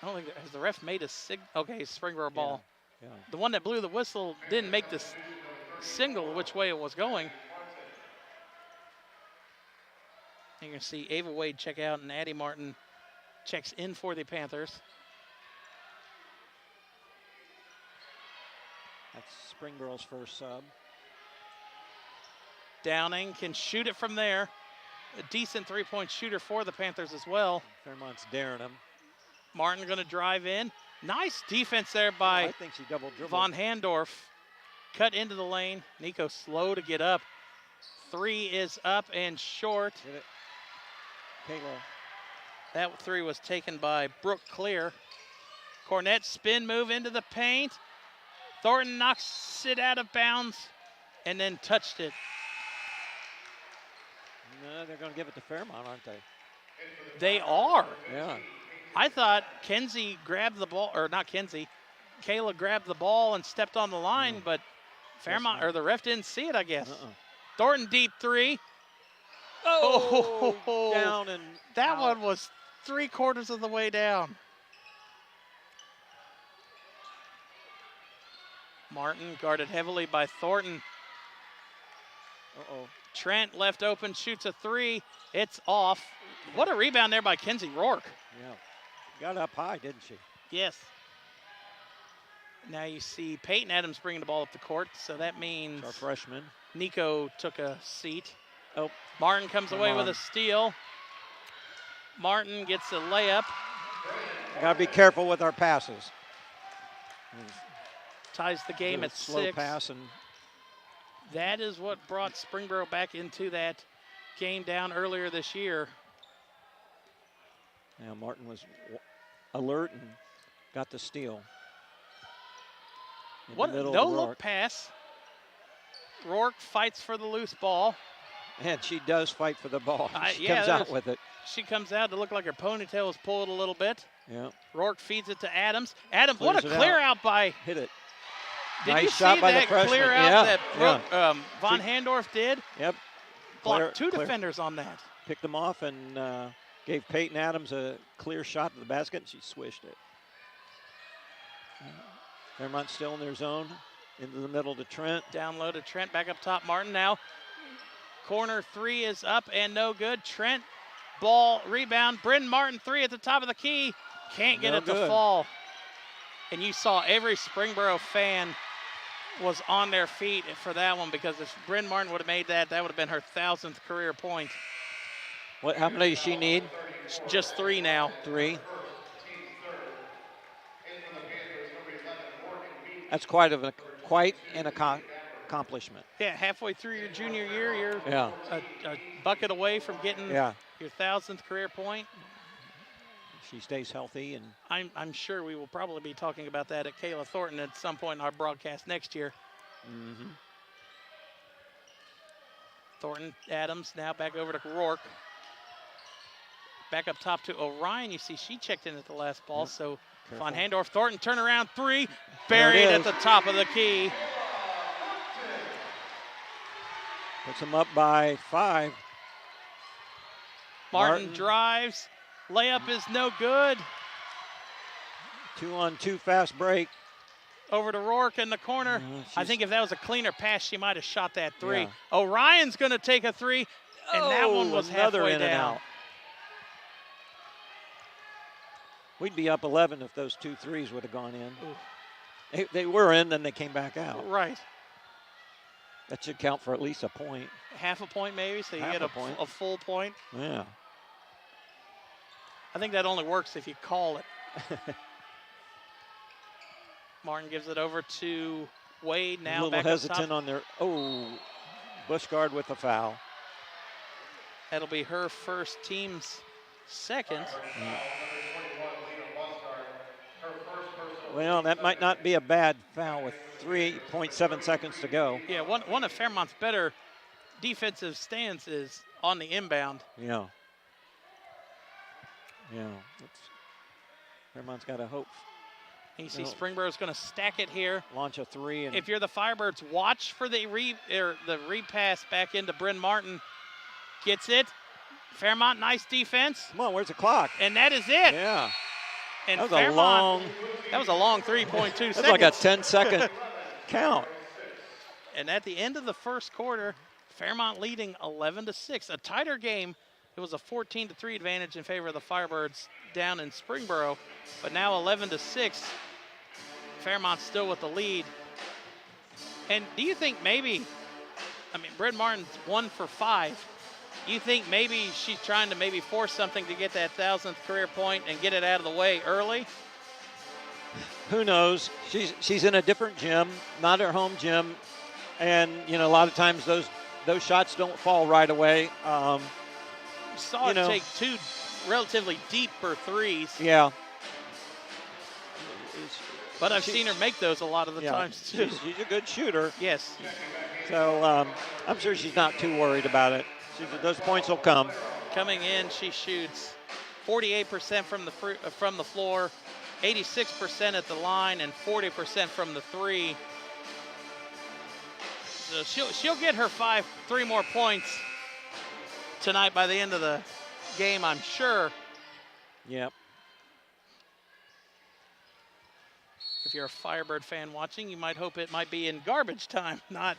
[SPEAKER 2] I don't think has the ref made a okay, Springboro ball.
[SPEAKER 6] Yeah.
[SPEAKER 2] The one that blew the whistle didn't make this signal which way it was going. You can see Ava Wade check out and Addie Martin checks in for the Panthers.
[SPEAKER 6] That's Springboro's first sub.
[SPEAKER 2] Downing can shoot it from there. A decent three-point shooter for the Panthers as well.
[SPEAKER 6] Fairmont's daring him.
[SPEAKER 2] Martin going to drive in. Nice defense there by
[SPEAKER 6] I think she double dribbled.
[SPEAKER 2] Von Handorf. Cut into the lane. Nico slow to get up. 3 is up and short.
[SPEAKER 6] Hit it. Kayla.
[SPEAKER 2] That 3 was taken by Brooke Clear. Cornett spin move into the paint. Thornton knocks it out of bounds and then touched it.
[SPEAKER 6] No, they're going to give it to Fairmont, aren't they?
[SPEAKER 2] They are.
[SPEAKER 6] Yeah.
[SPEAKER 2] I thought Kenzie grabbed the ball, or not Kenzie, Kayla grabbed the ball and stepped on the line, but Fairmont, or the ref didn't see it, I guess. Thornton deep 3. Oh,
[SPEAKER 6] down and
[SPEAKER 2] that
[SPEAKER 6] out.
[SPEAKER 2] one was 3/4 of the way down. Martin guarded heavily by Thornton. Trent left open, shoots a 3. It's off. What a rebound there by Kenzie Rourke.
[SPEAKER 6] Yeah. Got up high, didn't she?
[SPEAKER 2] Yes. Now you see Peyton Adams bringing the ball up the court, so that means
[SPEAKER 6] Our freshman.
[SPEAKER 2] Nico took a seat.
[SPEAKER 6] Oh.
[SPEAKER 2] Martin comes away with
[SPEAKER 6] on.
[SPEAKER 2] a steal. Martin gets a layup.
[SPEAKER 6] Got to be careful with our passes.
[SPEAKER 2] Ties the game at
[SPEAKER 6] Slow
[SPEAKER 2] 6.
[SPEAKER 6] pass and
[SPEAKER 2] That is what brought Springboro back into that game down earlier this year.
[SPEAKER 6] now Martin was alert and got the steal. In
[SPEAKER 2] What
[SPEAKER 6] the middle
[SPEAKER 2] no
[SPEAKER 6] of
[SPEAKER 2] look
[SPEAKER 6] Rourke.
[SPEAKER 2] pass. Rourke fights for the loose ball.
[SPEAKER 6] And she does fight for the ball. She
[SPEAKER 2] yeah,
[SPEAKER 6] comes
[SPEAKER 2] that
[SPEAKER 6] out
[SPEAKER 2] was-
[SPEAKER 6] with it.
[SPEAKER 2] She comes out to look like her ponytail was pulled a little bit.
[SPEAKER 6] Yeah.
[SPEAKER 2] Rourke feeds it to Adams. Adams, what a
[SPEAKER 6] Clears it
[SPEAKER 2] clear
[SPEAKER 6] out.
[SPEAKER 2] out by.
[SPEAKER 6] Hit it.
[SPEAKER 2] Did
[SPEAKER 6] Nice
[SPEAKER 2] you
[SPEAKER 6] shot
[SPEAKER 2] see
[SPEAKER 6] by the
[SPEAKER 2] that
[SPEAKER 6] freshman.
[SPEAKER 2] clear out
[SPEAKER 6] Yeah,
[SPEAKER 2] that Brooke, Von Handorf did?
[SPEAKER 6] Yep.
[SPEAKER 2] Blocked two
[SPEAKER 6] Clear.
[SPEAKER 2] defenders on that.
[SPEAKER 6] Picked them off and gave Peyton Adams a clear shot to the basket, and she swished it. Fairmont still in their zone. Into the middle to Trent.
[SPEAKER 2] Down low to Trent, back up top. Martin now. Corner 3 is up and no good. Trent, ball, rebound. Bryn Martin 3 at the top of the key. Can't get
[SPEAKER 6] No
[SPEAKER 2] it to
[SPEAKER 6] good.
[SPEAKER 2] fall. And you saw every Springboro fan was on their feet for that one, because if Bryn Martin would have made that, that would have been her 1,000th career point.
[SPEAKER 6] How many does she need?
[SPEAKER 2] Just 3 now.
[SPEAKER 6] 3. That's quite an accomplishment.
[SPEAKER 2] Yeah, halfway through your junior year, you're
[SPEAKER 6] Yeah.
[SPEAKER 2] a bucket away from getting
[SPEAKER 6] Yeah.
[SPEAKER 2] your 1,000th career point.
[SPEAKER 6] She stays healthy, and
[SPEAKER 2] I'm sure we will probably be talking about that at Kayla Thornton at some point in our broadcast next year.
[SPEAKER 6] mm-hmm.
[SPEAKER 2] Thornton, Adams, now back over to Rourke. Back up top to Orion. You see she checked in at the last ball, so
[SPEAKER 6] Careful.
[SPEAKER 2] Von Handorf, Thornton, turnaround 3,
[SPEAKER 6] There it
[SPEAKER 2] buried at
[SPEAKER 6] is.
[SPEAKER 2] the top of the key.
[SPEAKER 6] Puts them up by 5.
[SPEAKER 2] Martin drives. Layup is no good.
[SPEAKER 6] 2-on-2 fast break.
[SPEAKER 2] Over to Rourke in the corner. I
[SPEAKER 6] she's-
[SPEAKER 2] think if that was a cleaner pass, she might have shot that 3.
[SPEAKER 6] Yeah.
[SPEAKER 2] Orion's going to take a 3, and that one was
[SPEAKER 6] another
[SPEAKER 2] halfway
[SPEAKER 6] in and
[SPEAKER 2] down.
[SPEAKER 6] out. We'd be up 11 if those 2 threes would have gone in. They were in, then they came back out.
[SPEAKER 2] Right.
[SPEAKER 6] That should count for at least a point.
[SPEAKER 2] Half a point maybe, so you
[SPEAKER 6] Half
[SPEAKER 2] get
[SPEAKER 6] a point.
[SPEAKER 2] a full point.
[SPEAKER 6] Yeah.
[SPEAKER 2] I think that only works if you call it. Martin gives it over to Wade
[SPEAKER 6] A
[SPEAKER 2] now.
[SPEAKER 6] little
[SPEAKER 2] Back
[SPEAKER 6] hesitant
[SPEAKER 2] up top.
[SPEAKER 6] on their. Bushguard with a foul.
[SPEAKER 2] That'll be her first, team's second.
[SPEAKER 6] Well, that might not be a bad foul with 3.7 seconds to go.
[SPEAKER 2] Yeah, one of Fairmont's better defensive stances on the inbound.
[SPEAKER 6] Yeah. Yeah. Fairmont's got to hope.
[SPEAKER 2] And you see
[SPEAKER 6] No.
[SPEAKER 2] Springboro's going to stack it here.
[SPEAKER 6] Launch a 3. And
[SPEAKER 2] If you're the Firebirds, watch for the repass back into Bryn Martin. Gets it. Fairmont, nice defense.
[SPEAKER 6] come on, where's the clock?
[SPEAKER 2] And that is it.
[SPEAKER 6] Yeah.
[SPEAKER 2] And
[SPEAKER 6] That was a
[SPEAKER 2] Fairmont,
[SPEAKER 6] long.
[SPEAKER 2] that was a long 3.2
[SPEAKER 6] That's
[SPEAKER 2] seconds.
[SPEAKER 6] like a 10-second count.
[SPEAKER 2] And at the end of the first quarter, Fairmont leading 11-6. A tighter game. It was a 14-3 advantage in favor of the Firebirds down in Springboro. But now 11-6. Fairmont's still with the lead. And do you think maybe, Bryn Martin's 1 for 5. You think maybe she's trying to maybe force something to get that 1,000th career point and get it out of the way early?
[SPEAKER 6] Who knows? She's in a different gym, not her home gym, and a lot of times those shots don't fall right away.
[SPEAKER 2] Saw her take 2 relatively deeper threes,
[SPEAKER 6] Yeah.
[SPEAKER 2] but I've seen her make those a lot of the times too.
[SPEAKER 6] She's a good shooter,
[SPEAKER 2] Yes.
[SPEAKER 6] so I'm sure she's not too worried about it. Those points will come.
[SPEAKER 2] Coming in, she shoots 48% from the floor, 86% at the line, and 40% from the 3. So she'll get her 3 more points tonight by the end of the game, I'm sure.
[SPEAKER 6] Yep.
[SPEAKER 2] If you're a Firebird fan watching, you might hope it might be in garbage time, not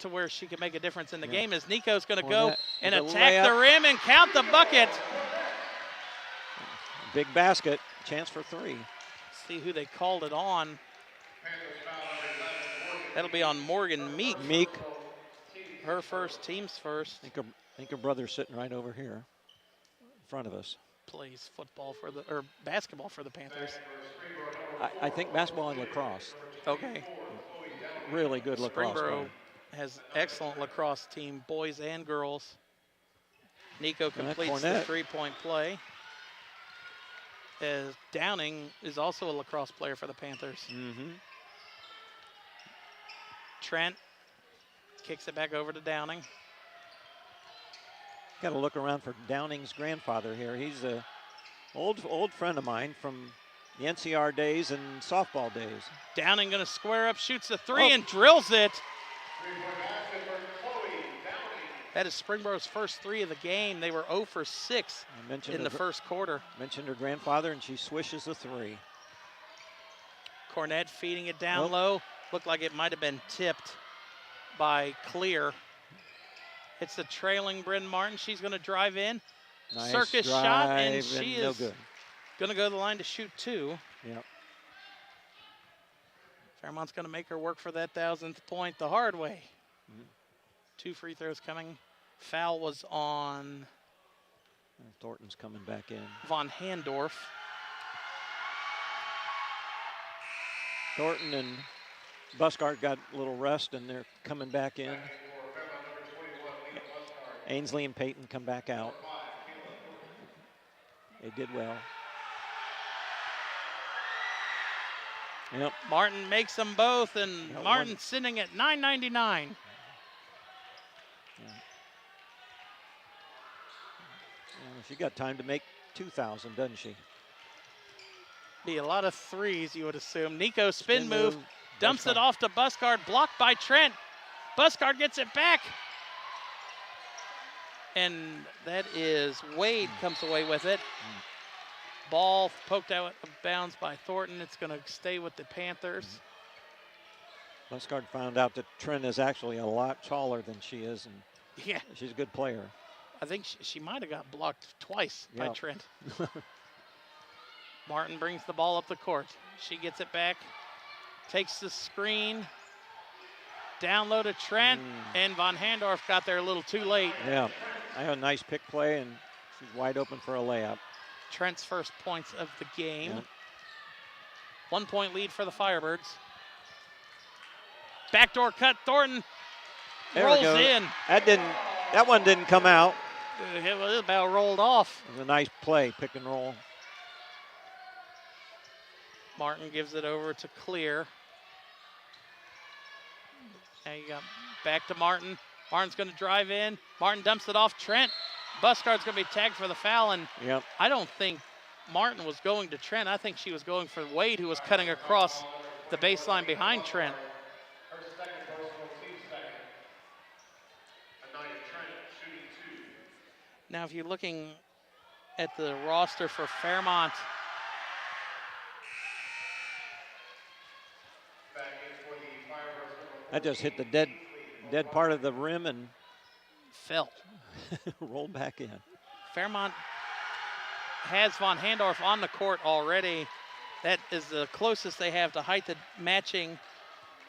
[SPEAKER 2] to where she can make a difference in the game, as Nico's going to go and
[SPEAKER 6] the
[SPEAKER 2] attack
[SPEAKER 6] layup.
[SPEAKER 2] the rim and count the bucket.
[SPEAKER 6] Big basket, chance for 3.
[SPEAKER 2] See who they called it on. That'll be on Morgan Meek.
[SPEAKER 6] Meek.
[SPEAKER 2] Her first, team's first.
[SPEAKER 6] I think her brother's sitting right over here in front of us.
[SPEAKER 2] Plays basketball for the Panthers.
[SPEAKER 6] I think basketball and lacrosse.
[SPEAKER 2] Okay.
[SPEAKER 6] Really good lacrosse.
[SPEAKER 2] Springboro
[SPEAKER 6] player.
[SPEAKER 2] has excellent lacrosse team, boys and girls. Nico completes the
[SPEAKER 6] Cornett.
[SPEAKER 2] 3-point play. As Downing is also a lacrosse player for the Panthers.
[SPEAKER 6] Mm-hmm.
[SPEAKER 2] Trent kicks it back over to Downing.
[SPEAKER 6] Got to look around for Downing's grandfather here. He's a old friend of mine from the NCR days and softball days.
[SPEAKER 2] Downing going to square up, shoots the 3 and drills it. That is Springboro's first 3 of the game. They were 0 for 6 in the first quarter.
[SPEAKER 6] Mentioned her grandfather, and she swishes the 3.
[SPEAKER 2] Cornett feeding it down low. Looked like it might have been tipped by Clear. It's the trailing Bryn Martin. She's going to drive in.
[SPEAKER 6] Nice
[SPEAKER 2] Circus
[SPEAKER 6] drive,
[SPEAKER 2] shot, and she
[SPEAKER 6] no
[SPEAKER 2] is
[SPEAKER 6] good.
[SPEAKER 2] going to go to the line to shoot 2.
[SPEAKER 6] Yep.
[SPEAKER 2] Fairmont's going to make her work for that 1,000th point the hard way. 2 free throws coming. Foul was on
[SPEAKER 6] Thornton's coming back in.
[SPEAKER 2] Von Handorf.
[SPEAKER 6] Thornton and Buscard got a little rest, and they're coming back in. Ainsley and Peyton come back out. They did well. Yep.
[SPEAKER 2] Martin makes them both, and
[SPEAKER 6] Got
[SPEAKER 2] Martin
[SPEAKER 6] one.
[SPEAKER 2] sitting at 999.
[SPEAKER 6] She got time to make 2,000, doesn't she?
[SPEAKER 2] Be a lot of threes, you would assume. Nico spin move, dumps it off to Buscard, blocked by Trent. Buscard gets it back. And that is Wade comes away with it. Ball poked out of bounds by Thornton. It's going to stay with the Panthers.
[SPEAKER 6] Buscard found out that Trent is actually a lot taller than she is, and
[SPEAKER 2] Yeah,
[SPEAKER 6] she's a good player.
[SPEAKER 2] I think she might have got blocked twice by
[SPEAKER 6] Yep.
[SPEAKER 2] Trent. Martin brings the ball up the court. She gets it back, takes the screen, down low to Trent, and Von Handorf got there a little too late.
[SPEAKER 6] Yeah, I had a nice pick play, and she's wide open for a layup.
[SPEAKER 2] Trent's first points of the game.
[SPEAKER 6] Yep.
[SPEAKER 2] 1 point lead for the Firebirds. Backdoor cut, Thornton
[SPEAKER 6] There we
[SPEAKER 2] rolls
[SPEAKER 6] go.
[SPEAKER 2] in.
[SPEAKER 6] That one didn't come out.
[SPEAKER 2] It was about rolled off.
[SPEAKER 6] It was a nice play, pick and roll.
[SPEAKER 2] Martin gives it over to Clear. Now you got back to Martin. Martin's going to drive in. Martin dumps it off Trent. Buscard's going to be tagged for the foul, and
[SPEAKER 6] Yep.
[SPEAKER 2] I don't think Martin was going to Trent. I think she was going for Wade, who was cutting across the baseline behind Trent.
[SPEAKER 1] Her second personal team second. Anaya Trent shooting 2.
[SPEAKER 2] Now, if you're looking at the roster for Fairmont,
[SPEAKER 1] Back in for the Firebirds.
[SPEAKER 6] That just hit the dead part of the rim and
[SPEAKER 2] fell.
[SPEAKER 6] rolled back in.
[SPEAKER 2] Fairmont has Von Handorf on the court already. That is the closest they have to height matching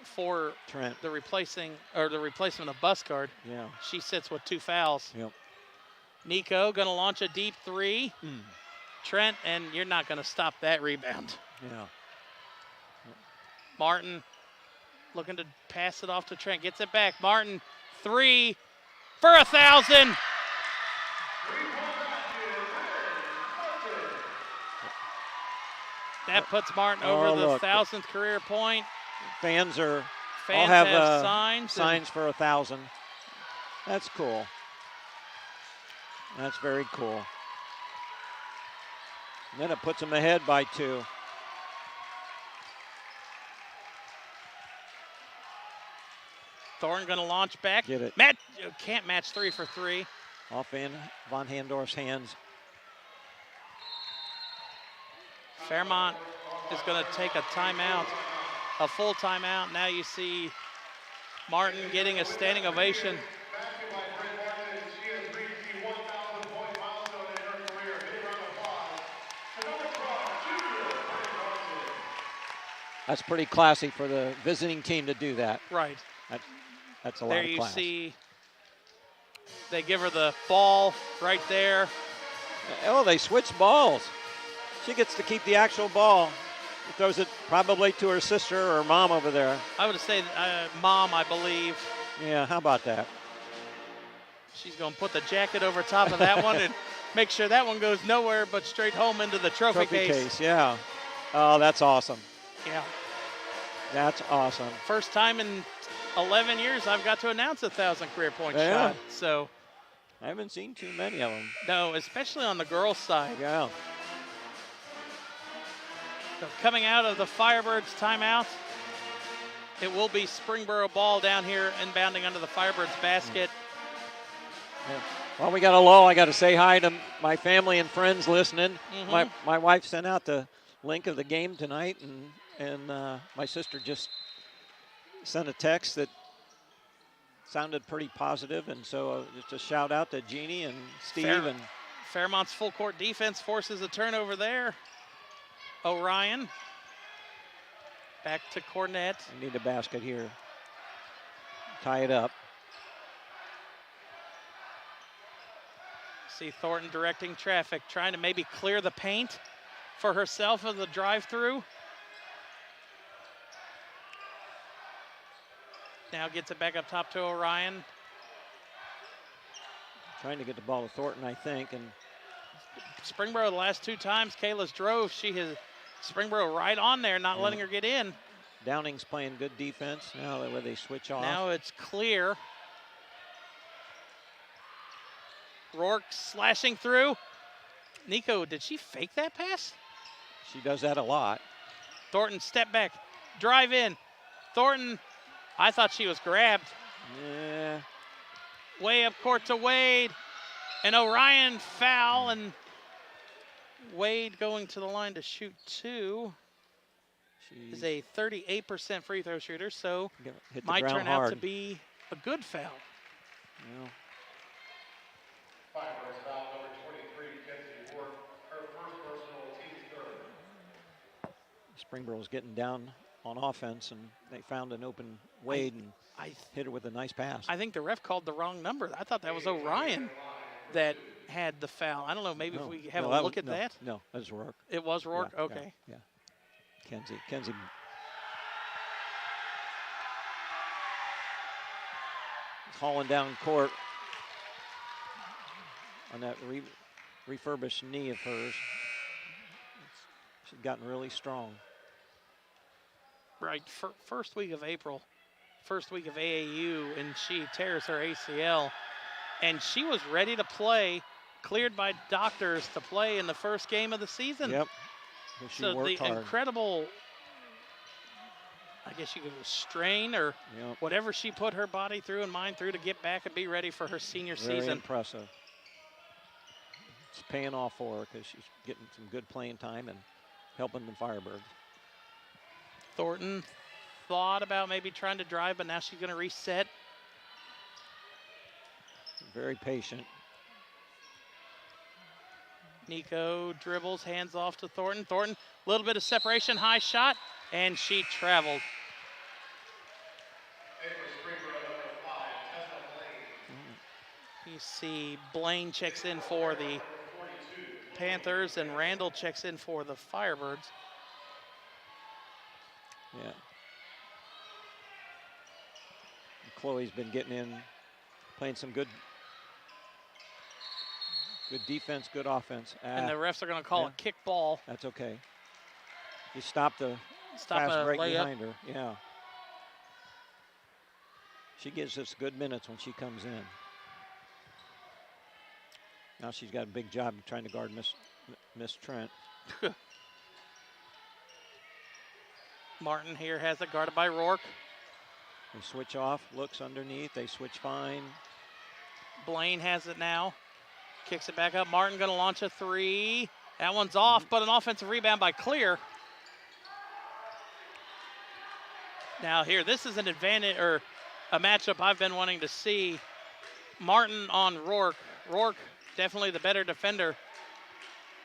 [SPEAKER 2] for
[SPEAKER 6] Trent.
[SPEAKER 2] the replacement of Buscard.
[SPEAKER 6] Yeah.
[SPEAKER 2] She sits with 2 fouls.
[SPEAKER 6] Yep.
[SPEAKER 2] Nico gonna launch a deep 3. Trent, and you're not gonna stop that rebound.
[SPEAKER 6] Yeah.
[SPEAKER 2] Martin looking to pass it off to Trent, gets it back. Martin, 3 for 1,000. That puts Martin over
[SPEAKER 6] Oh,
[SPEAKER 2] the
[SPEAKER 6] look.
[SPEAKER 2] 1,000th career point.
[SPEAKER 6] Fans all
[SPEAKER 2] Fans
[SPEAKER 6] have,
[SPEAKER 2] have signs.
[SPEAKER 6] signs for 1,000. That's cool. That's very cool. And then it puts them ahead by 2.
[SPEAKER 2] Thorne gonna launch back.
[SPEAKER 6] Get it.
[SPEAKER 2] Can't match 3 for 3.
[SPEAKER 6] Off in Von Handorf's hands.
[SPEAKER 2] Fairmont is gonna take a timeout, a full timeout. Now you see Martin getting a standing ovation.
[SPEAKER 6] That's pretty classy for the visiting team to do that.
[SPEAKER 2] Right.
[SPEAKER 6] That's a lot
[SPEAKER 2] There
[SPEAKER 6] of
[SPEAKER 2] you
[SPEAKER 6] class.
[SPEAKER 2] see they give her the ball right there.
[SPEAKER 6] Oh, they switched balls. She gets to keep the actual ball. She throws it probably to her sister or her mom over there.
[SPEAKER 2] I would say Mom, I believe.
[SPEAKER 6] Yeah, how about that?
[SPEAKER 2] She's going to put the jacket over top of that one and make sure that one goes nowhere but straight home into the trophy case.
[SPEAKER 6] Yeah. Oh, that's awesome.
[SPEAKER 2] Yeah.
[SPEAKER 6] That's awesome.
[SPEAKER 2] First time in 11 years I've got to announce a 1,000 career point
[SPEAKER 6] Yeah.
[SPEAKER 2] shot. So,
[SPEAKER 6] I haven't seen too many of them.
[SPEAKER 2] no, especially on the girls' side.
[SPEAKER 6] Yeah.
[SPEAKER 2] So coming out of the Firebirds timeout, it will be Springboro ball down here inbounding under the Firebirds basket.
[SPEAKER 6] Well, we got a lull. I got to say hi to my family and friends listening. My wife sent out the link of the game tonight, and my sister just sent a text that sounded pretty positive, and so just a shout out to Jeannie and Steve.
[SPEAKER 2] Fairmont's full court defense forces a turnover there. Orion. Back to Cornett.
[SPEAKER 6] We need a basket here. Tie it up.
[SPEAKER 2] See Thornton directing traffic, trying to maybe clear the paint for herself of the drive-through. Now gets it back up top to Orion.
[SPEAKER 6] Trying to get the ball to Thornton, I think, and
[SPEAKER 2] Springboro, the last 2 times Kayla's drove, she has Springboro right on there, not letting her get in.
[SPEAKER 6] Downing's playing good defense now where they switch off.
[SPEAKER 2] Now it's clear. Rourke slashing through. Nico, did she fake that pass?
[SPEAKER 6] She does that a lot.
[SPEAKER 2] Thornton step back, drive in. Thornton, I thought she was grabbed.
[SPEAKER 6] Yeah.
[SPEAKER 2] Way up court to Wade. And Orion foul, and Wade going to the line to shoot 2. Is a 38% free throw shooter, so
[SPEAKER 6] Hit the
[SPEAKER 2] might
[SPEAKER 6] ground
[SPEAKER 2] turn
[SPEAKER 6] hard.
[SPEAKER 2] out to be a good foul.
[SPEAKER 6] Well,
[SPEAKER 1] Fireworks foul number 23, Kenzie Ward, her first personal, team's third.
[SPEAKER 6] Springboro's getting down on offense, and they found an open Wade and hit her with a nice pass.
[SPEAKER 2] I think the ref called the wrong number. I thought that was Orion that had the foul. I don't know, maybe if we have a look at that.
[SPEAKER 6] No, that was Rourke.
[SPEAKER 2] It was Rourke?
[SPEAKER 6] Yeah,
[SPEAKER 2] okay.
[SPEAKER 6] Yeah. Kenzie. Hauling down court on that refurbished knee of hers. She's gotten really strong.
[SPEAKER 2] Right, first week of April, first week of AAU, and she tears her ACL. And she was ready to play, cleared by doctors to play in the first game of the season.
[SPEAKER 6] Yep. She
[SPEAKER 2] So
[SPEAKER 6] worked
[SPEAKER 2] the
[SPEAKER 6] hard.
[SPEAKER 2] incredible, I guess you could strain or
[SPEAKER 6] Yep.
[SPEAKER 2] whatever she put her body through and mind through to get back and be ready for her senior
[SPEAKER 6] Very
[SPEAKER 2] season.
[SPEAKER 6] impressive. It's paying off for her because she's getting some good playing time and helping the Firebirds.
[SPEAKER 2] Thornton thought about maybe trying to drive, but now she's going to reset.
[SPEAKER 6] Very patient.
[SPEAKER 2] Nico dribbles, hands off to Thornton. Thornton, a little bit of separation, high shot, and she traveled. You see Blaine checks in for the Panthers, and Randall checks in for the Firebirds.
[SPEAKER 6] Yeah. Chloe's been getting in, playing some good defense, good offense.
[SPEAKER 2] And the refs are going to call a kick ball.
[SPEAKER 6] That's okay. You stop the
[SPEAKER 2] Stop
[SPEAKER 6] pass
[SPEAKER 2] a
[SPEAKER 6] right
[SPEAKER 2] layup.
[SPEAKER 6] behind her. Yeah. She gives us good minutes when she comes in. Now she's got a big job trying to guard Miss Trent.
[SPEAKER 2] Martin here has it guarded by Rourke.
[SPEAKER 6] They switch off, looks underneath, they switch fine.
[SPEAKER 2] Blaine has it now. Kicks it back up. Martin going to launch a 3. That one's off, but an offensive rebound by Clear. Now here, this is an advantage, or a matchup I've been wanting to see. Martin on Rourke. Rourke, definitely the better defender.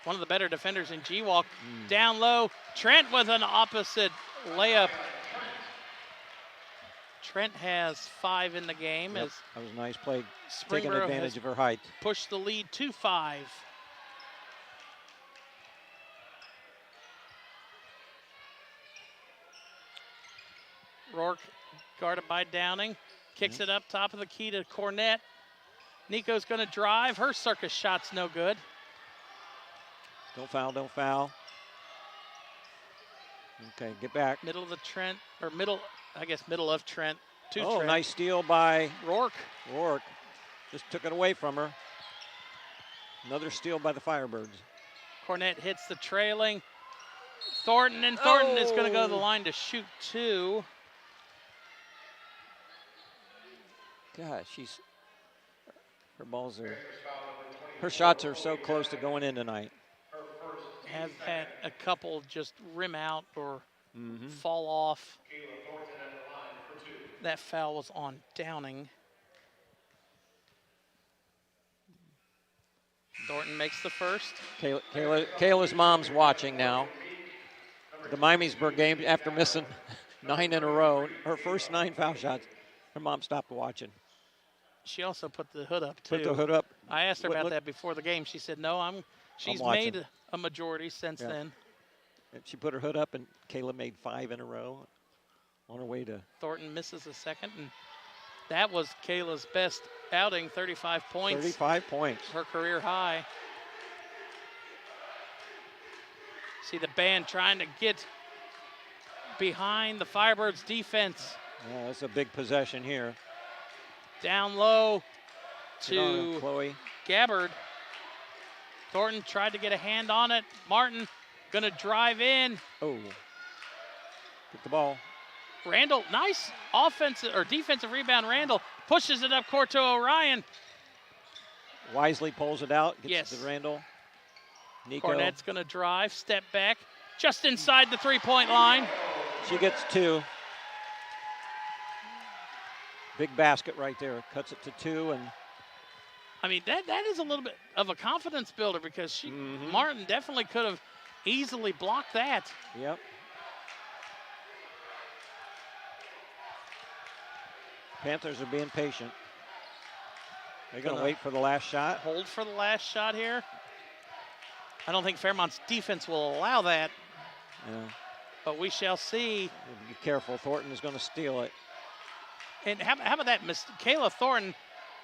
[SPEAKER 2] One of the better defenders in G-Walk. Down low, Trent with an opposite layup. Trent has 5 in the game.
[SPEAKER 6] Yep,
[SPEAKER 2] As
[SPEAKER 6] that was a nice play, taking
[SPEAKER 2] Springboro
[SPEAKER 6] advantage
[SPEAKER 2] has
[SPEAKER 6] of her height.
[SPEAKER 2] pushed the lead to 5. Rourke guarded by Downing. Kicks it up top of the key to Cornett. Nico's going to drive. Her circus shot's no good.
[SPEAKER 6] Don't foul, don't foul. Okay, get back.
[SPEAKER 2] Middle of the Trent, or middle of Trent. To
[SPEAKER 6] Oh,
[SPEAKER 2] Trent.
[SPEAKER 6] nice steal by
[SPEAKER 2] Rourke.
[SPEAKER 6] Rourke. Just took it away from her. Another steal by the Firebirds.
[SPEAKER 2] Cornett hits the trailing. Thornton, and Thornton is going to go to the line to shoot 2.
[SPEAKER 6] God, her shots are so close to going in tonight.
[SPEAKER 2] Has had a couple just rim out or fall off. That foul was on Downing. Thornton makes the first.
[SPEAKER 6] Kayla's mom's watching now. the Miamisburg game after missing 9 in a row. Her first 9 foul shots. Her mom stopped watching.
[SPEAKER 2] She also put the hood up, too.
[SPEAKER 6] Put the hood up.
[SPEAKER 2] I asked her about that before the game. She said, no, she's
[SPEAKER 6] watching.
[SPEAKER 2] made a majority since then.
[SPEAKER 6] And she put her hood up, and Kayla made 5 in a row on her way to.
[SPEAKER 2] Thornton misses a second, and that was Kayla's best outing, 35 points.
[SPEAKER 6] 35 points.
[SPEAKER 2] Her career high. See the band trying to get behind the Firebirds defense.
[SPEAKER 6] Yeah, that's a big possession here.
[SPEAKER 2] Down low to
[SPEAKER 6] Chloe
[SPEAKER 2] Gabbard. Thornton tried to get a hand on it. Martin gonna drive in.
[SPEAKER 6] Oh, get the ball.
[SPEAKER 2] Randall, nice offensive or defensive rebound. Randall pushes it up court to Orion.
[SPEAKER 6] Wisely pulls it out, gets
[SPEAKER 2] Yes.
[SPEAKER 6] to Randall. Nico.
[SPEAKER 2] Cornette's gonna drive, step back, just inside the three-point line.
[SPEAKER 6] She gets 2. Big basket right there. Cuts it to 2, and
[SPEAKER 2] I mean, that is a little bit of a confidence builder because Martin definitely could have easily blocked that.
[SPEAKER 6] yep. Panthers are being patient. They're going to wait for the last shot.
[SPEAKER 2] Hold for the last shot here. I don't think Fairmont's defense will allow that,
[SPEAKER 6] Yeah.
[SPEAKER 2] but we shall see.
[SPEAKER 6] Be careful. Thornton is going to steal it.
[SPEAKER 2] And how about that? Kayla Thornton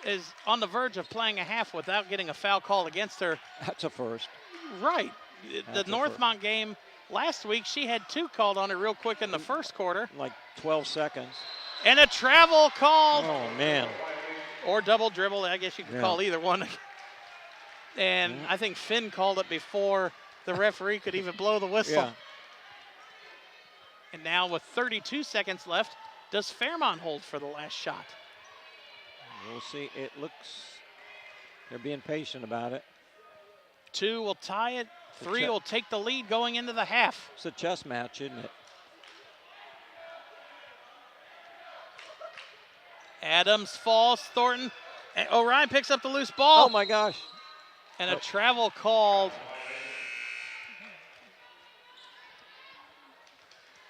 [SPEAKER 2] is on the verge of playing a half without getting a foul call against her.
[SPEAKER 6] That's a first.
[SPEAKER 2] Right.
[SPEAKER 6] That's
[SPEAKER 2] The
[SPEAKER 6] a
[SPEAKER 2] Northmont game last week, she had 2 called on her real quick in the first quarter.
[SPEAKER 6] Like 12 seconds.
[SPEAKER 2] And a travel called.
[SPEAKER 6] Oh, man.
[SPEAKER 2] Or double dribble. I guess you could call either one. And I think Finn called it before the referee could even blow the whistle.
[SPEAKER 6] Yeah.
[SPEAKER 2] And now with 32 seconds left, does Fairmont hold for the last shot?
[SPEAKER 6] We'll see. It looks they're being patient about it.
[SPEAKER 2] 2 will tie it. 3 will take the lead going into the half.
[SPEAKER 6] It's a chess match, isn't it?
[SPEAKER 2] Adams falls. Thornton. And Orion picks up the loose ball.
[SPEAKER 6] Oh, my gosh.
[SPEAKER 2] And a travel called.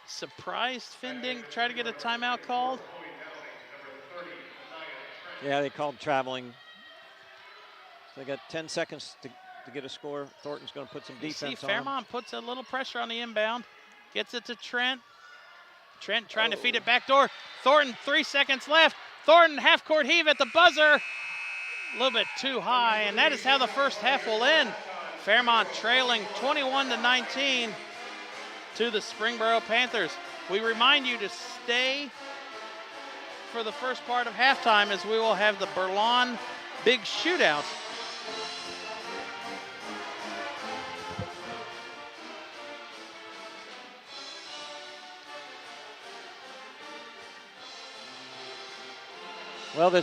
[SPEAKER 2] Surprised Finn didn't try to get a timeout called.
[SPEAKER 6] Yeah, they called traveling. They got 10 seconds to get a score. Thornton's going to put some defense
[SPEAKER 2] See,
[SPEAKER 6] on them.
[SPEAKER 2] Fairmont puts a little pressure on the inbound. Gets it to Trent. Trent trying to feed it back door. Thornton, 3 seconds left. Thornton, half-court heave at the buzzer. A little bit too high, and that is how the first half will end. Fairmont trailing 21-19 to the Springboro Panthers. We remind you to stay for the first part of halftime as we will have the Berlin Big Shootout.
[SPEAKER 6] Well, are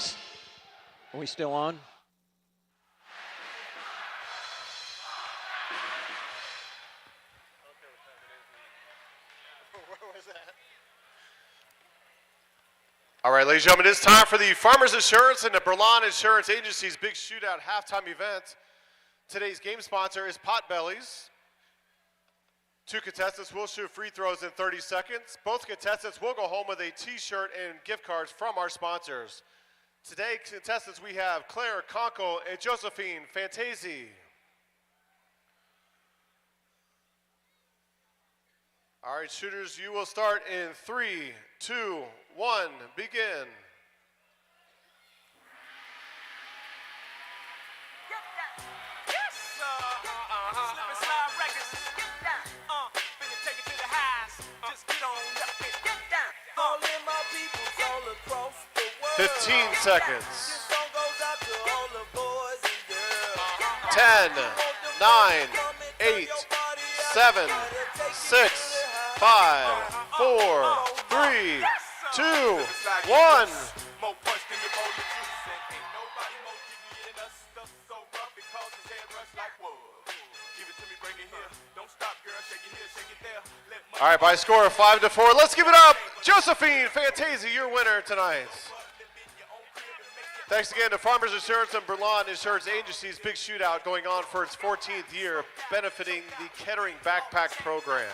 [SPEAKER 6] we still on?
[SPEAKER 1] All right, ladies and gentlemen, it is time for the Farmers Insurance and the Berlin Insurance Agency's Big Shootout halftime event. Today's game sponsor is Potbellies. 2 contestants will shoot free throws in 30 seconds. Both contestants will go home with a t-shirt and gift cards from our sponsors. Today, contestants, we have Claire Conco and Josephine Fantasi. All right, shooters, you will start in 3, 2, 1, begin.
[SPEAKER 7] All in my peoples all across the world.
[SPEAKER 1] 15 seconds.
[SPEAKER 7] This song goes out to all the boys and girls.
[SPEAKER 1] 10, 9, 8, 7, 6, 5, 4, 3, 2, 1.
[SPEAKER 7] More punch than your bowl of juice, and ain't nobody more jiggy than us. Stuff so rough because his head rush like wood. Give it to me, bring it here. Don't stop, girl. Shake it here, shake it there.
[SPEAKER 1] All right, by a score of 5-4, let's give it up. Josephine Fantasi, your winner tonight. Thanks again to Farmers Insurance and Berlin Insurance Agency's Big Shootout going on for its 14th year, benefiting the Kettering Backpack Program.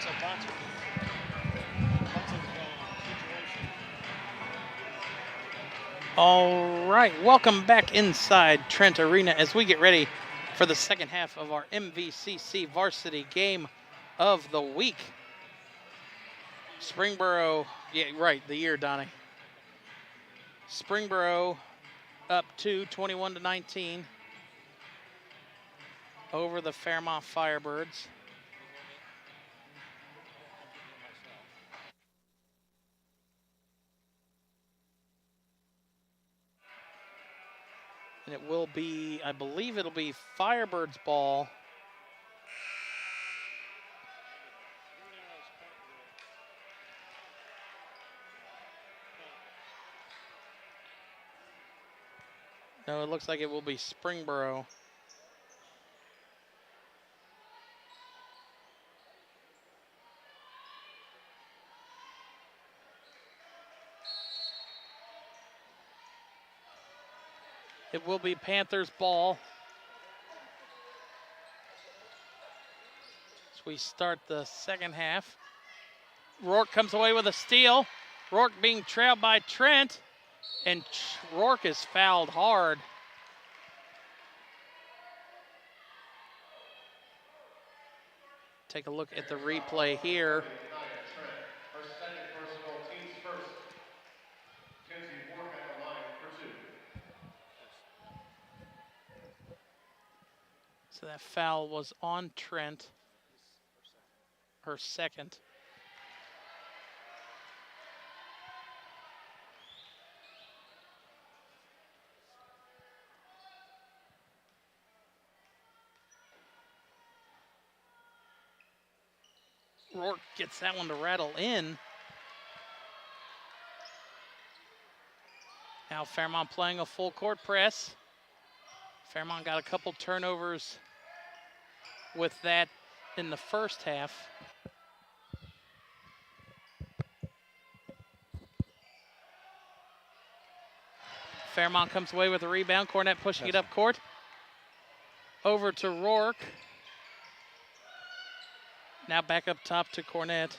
[SPEAKER 6] Lots of situations.
[SPEAKER 2] All right, welcome back inside Trent Arena as we get ready for the second half of our MVCC varsity game of the week. Springboro, yeah, right, the year, Donnie. Springboro up 21-19 over the Fairmont Firebirds. And it will be, I believe it'll be Firebirds ball. No, it looks like it will be Springboro. It will be Panthers ball. As we start the second half. Rourke comes away with a steal. Rourke being trailed by Trent. And Rourke is fouled hard. Take a look at the replay here.
[SPEAKER 1] Her second personal, team's first. Kenzie Rourke at the line for 2.
[SPEAKER 2] So that foul was on Trent. Her second. Rourke gets that one to rattle in. Now Fairmont playing a full court press. Fairmont got a couple turnovers with that in the first half. Fairmont comes away with a rebound. Cornett pushing it up court. Over to Rourke. Now back up top to Cornett.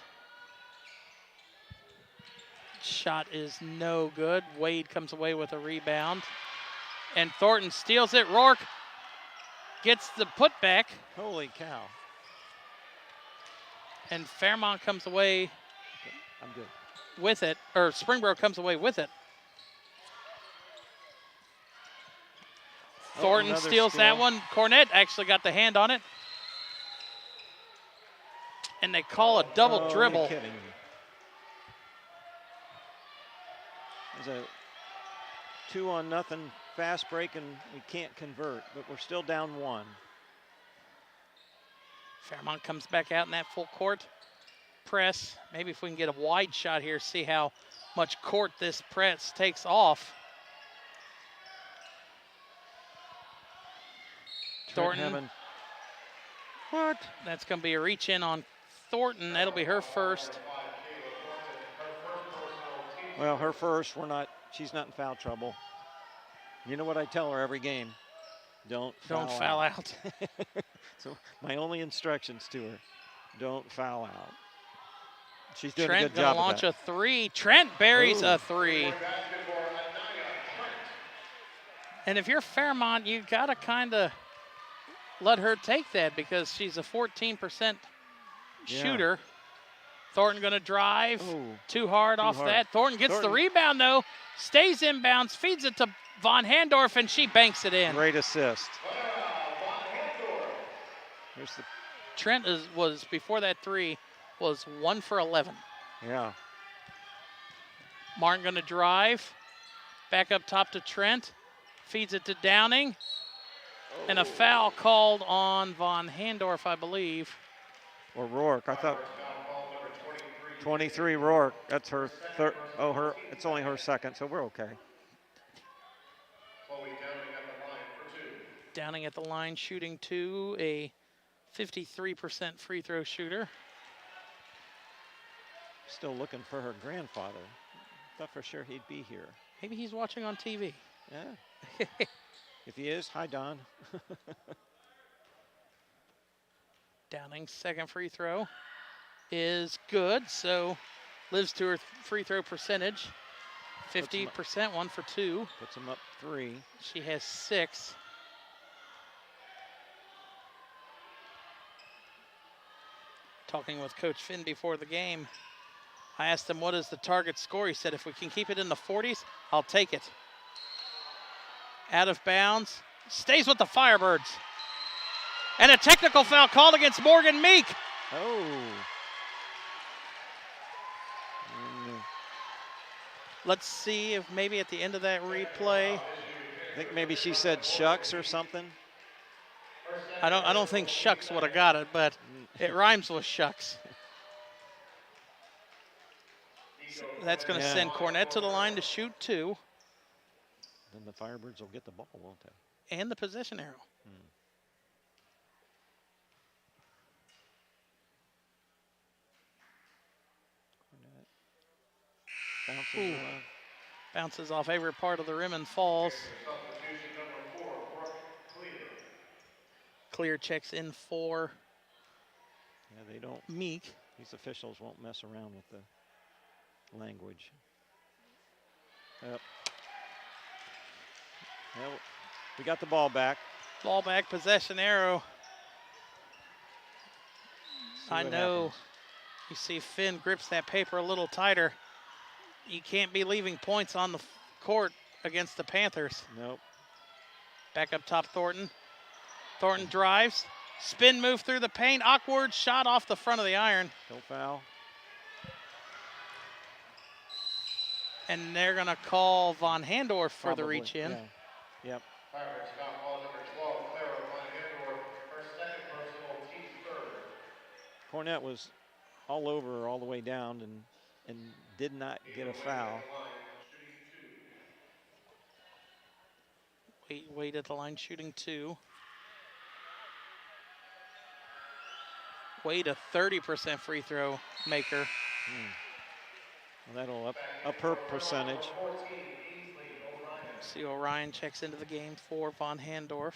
[SPEAKER 2] Shot is no good. Wade comes away with a rebound. And Thornton steals it. Rourke gets the putback.
[SPEAKER 6] Holy cow.
[SPEAKER 2] And Fairmont comes away
[SPEAKER 6] I'm good.
[SPEAKER 2] with it. Or Springboro comes away with it. Thornton steals that one. Cornett actually got the hand on it. And they call a double dribble.
[SPEAKER 6] You're kidding me. There's a 2-0 fast break, and we can't convert, but we're still down 1.
[SPEAKER 2] Fairmont comes back out in that full court press. Maybe if we can get a wide shot here, see how much court this press takes off. Thornton.
[SPEAKER 6] What?
[SPEAKER 2] That's going to be a reach in on Thornton. That'll be her first.
[SPEAKER 6] Well, her first. She's not in foul trouble. You know what I tell her every game? Don't foul
[SPEAKER 2] out.
[SPEAKER 6] So my only instructions to her, don't foul out. She's doing
[SPEAKER 2] Trent
[SPEAKER 6] a good job
[SPEAKER 2] gonna launch
[SPEAKER 6] of
[SPEAKER 2] a three. Trent buries a three. And if you're Fairmont, you gotta kind of let her take that because she's a 14% shooter. Thornton gonna drive. Too hard off that. Thornton gets the rebound though. Stays inbounds, feeds it to Von Handorf, and she banks it in.
[SPEAKER 6] Great assist.
[SPEAKER 2] Trent was before that three was 1 for 11.
[SPEAKER 6] Yeah.
[SPEAKER 2] Martin gonna drive. Back up top to Trent. Feeds it to Downing. And a foul called on Von Handorf, I believe.
[SPEAKER 6] Or Rourke. I thought 23 Rourke. That's her third. Oh, it's only her second, so we're okay.
[SPEAKER 2] Downing at the line, shooting 2, a 53% free throw shooter.
[SPEAKER 6] Still looking for her grandfather. Thought for sure he'd be here.
[SPEAKER 2] Maybe he's watching on TV.
[SPEAKER 6] Yeah. If he is, hi, Don.
[SPEAKER 2] Downing, second free throw. is good, so lives to her free throw percentage. 50%, 1 for 2.
[SPEAKER 6] Puts them up 3.
[SPEAKER 2] She has 6. Talking with Coach Finn before the game, I asked him what is the target score. He said if we can keep it in the 40s, I'll take it. Out of bounds, stays with the Firebirds. And a technical foul called against Morgan Meek.
[SPEAKER 6] Oh.
[SPEAKER 2] Let's see if maybe at the end of that replay.
[SPEAKER 6] I think maybe she said shucks or something.
[SPEAKER 2] I don't think shucks would have got it, but it rhymes with shucks. So that's going to send Cornett to the line to shoot 2.
[SPEAKER 6] Then the Firebirds will get the ball, won't they?
[SPEAKER 2] And the possession arrow.
[SPEAKER 6] Bounces,
[SPEAKER 2] bounces off every part of the rim and falls. Clear checks in for
[SPEAKER 6] they don't.
[SPEAKER 2] Meek.
[SPEAKER 6] These officials won't mess around with the language. Yep. Well, we got the ball back.
[SPEAKER 2] Ball back, possession arrow. I know.
[SPEAKER 6] Happens.
[SPEAKER 2] You see Finn grips that paper a little tighter. You can't be leaving points on the court against the Panthers.
[SPEAKER 6] Nope.
[SPEAKER 2] Back up top, Thornton. Thornton drives. Spin move through the paint. Awkward shot off the front of the iron.
[SPEAKER 6] No foul.
[SPEAKER 2] And they're going to call Von Handorf for the reach in.
[SPEAKER 6] Yeah. Yep.
[SPEAKER 1] Pirates foul call number 12, Clara Von Handorf, her second personal, team's third.
[SPEAKER 6] Cornett was all over all the way down and did not get a foul.
[SPEAKER 2] Wait at the line shooting 2. Wade a 30% free throw maker.
[SPEAKER 6] Well, that'll up her percentage.
[SPEAKER 2] See Orion checks into the game for Von Handorf.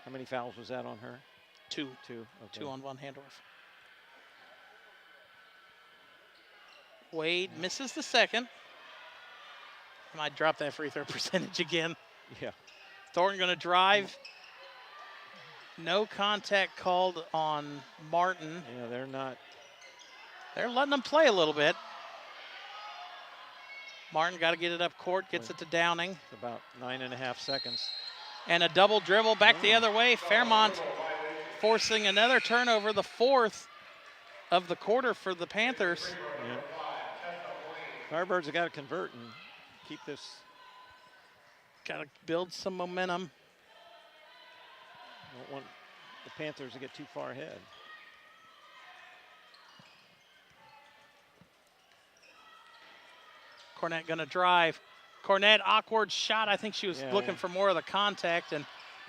[SPEAKER 6] How many fouls was that on her?
[SPEAKER 2] 2.
[SPEAKER 6] 2. Okay.
[SPEAKER 2] 2 on Von Handorf. Wade misses the second. Might drop that free throw percentage again.
[SPEAKER 6] Yeah.
[SPEAKER 2] Thornton going to drive. No contact called on Martin.
[SPEAKER 6] Yeah, they're not.
[SPEAKER 2] They're letting them play a little bit. Martin got to get it up court, gets it to Downing.
[SPEAKER 6] It's about 9.5 seconds.
[SPEAKER 2] And a double dribble back the other way. Fairmont forcing another turnover, the 4th of the quarter for the Panthers.
[SPEAKER 6] Yeah. Firebirds have got to convert and keep this.
[SPEAKER 2] Got to build some momentum.
[SPEAKER 6] Don't want the Panthers to get too far ahead.
[SPEAKER 2] Cornett going to drive. Cornett, awkward shot. I think she was looking for more of the contact, and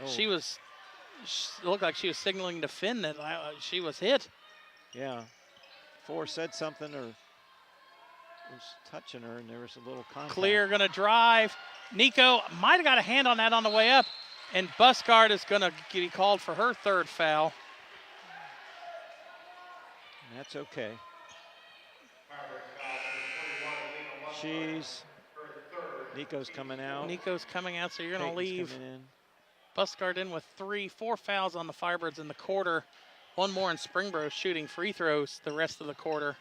[SPEAKER 2] she looked like she was signaling to Finn that she was hit.
[SPEAKER 6] Yeah. Four said something or was touching her, and there was a little contact.
[SPEAKER 2] Clear going to drive. Nico might have got a hand on that on the way up, and Buscard is going to be called for her 3rd foul.
[SPEAKER 6] And that's okay. Nico's coming out.
[SPEAKER 2] Nico's coming out, so you're going to leave
[SPEAKER 6] in.
[SPEAKER 2] Buscard in with 4 fouls on the Firebirds in the quarter. 1 more in Springboro shooting free throws the rest of the quarter.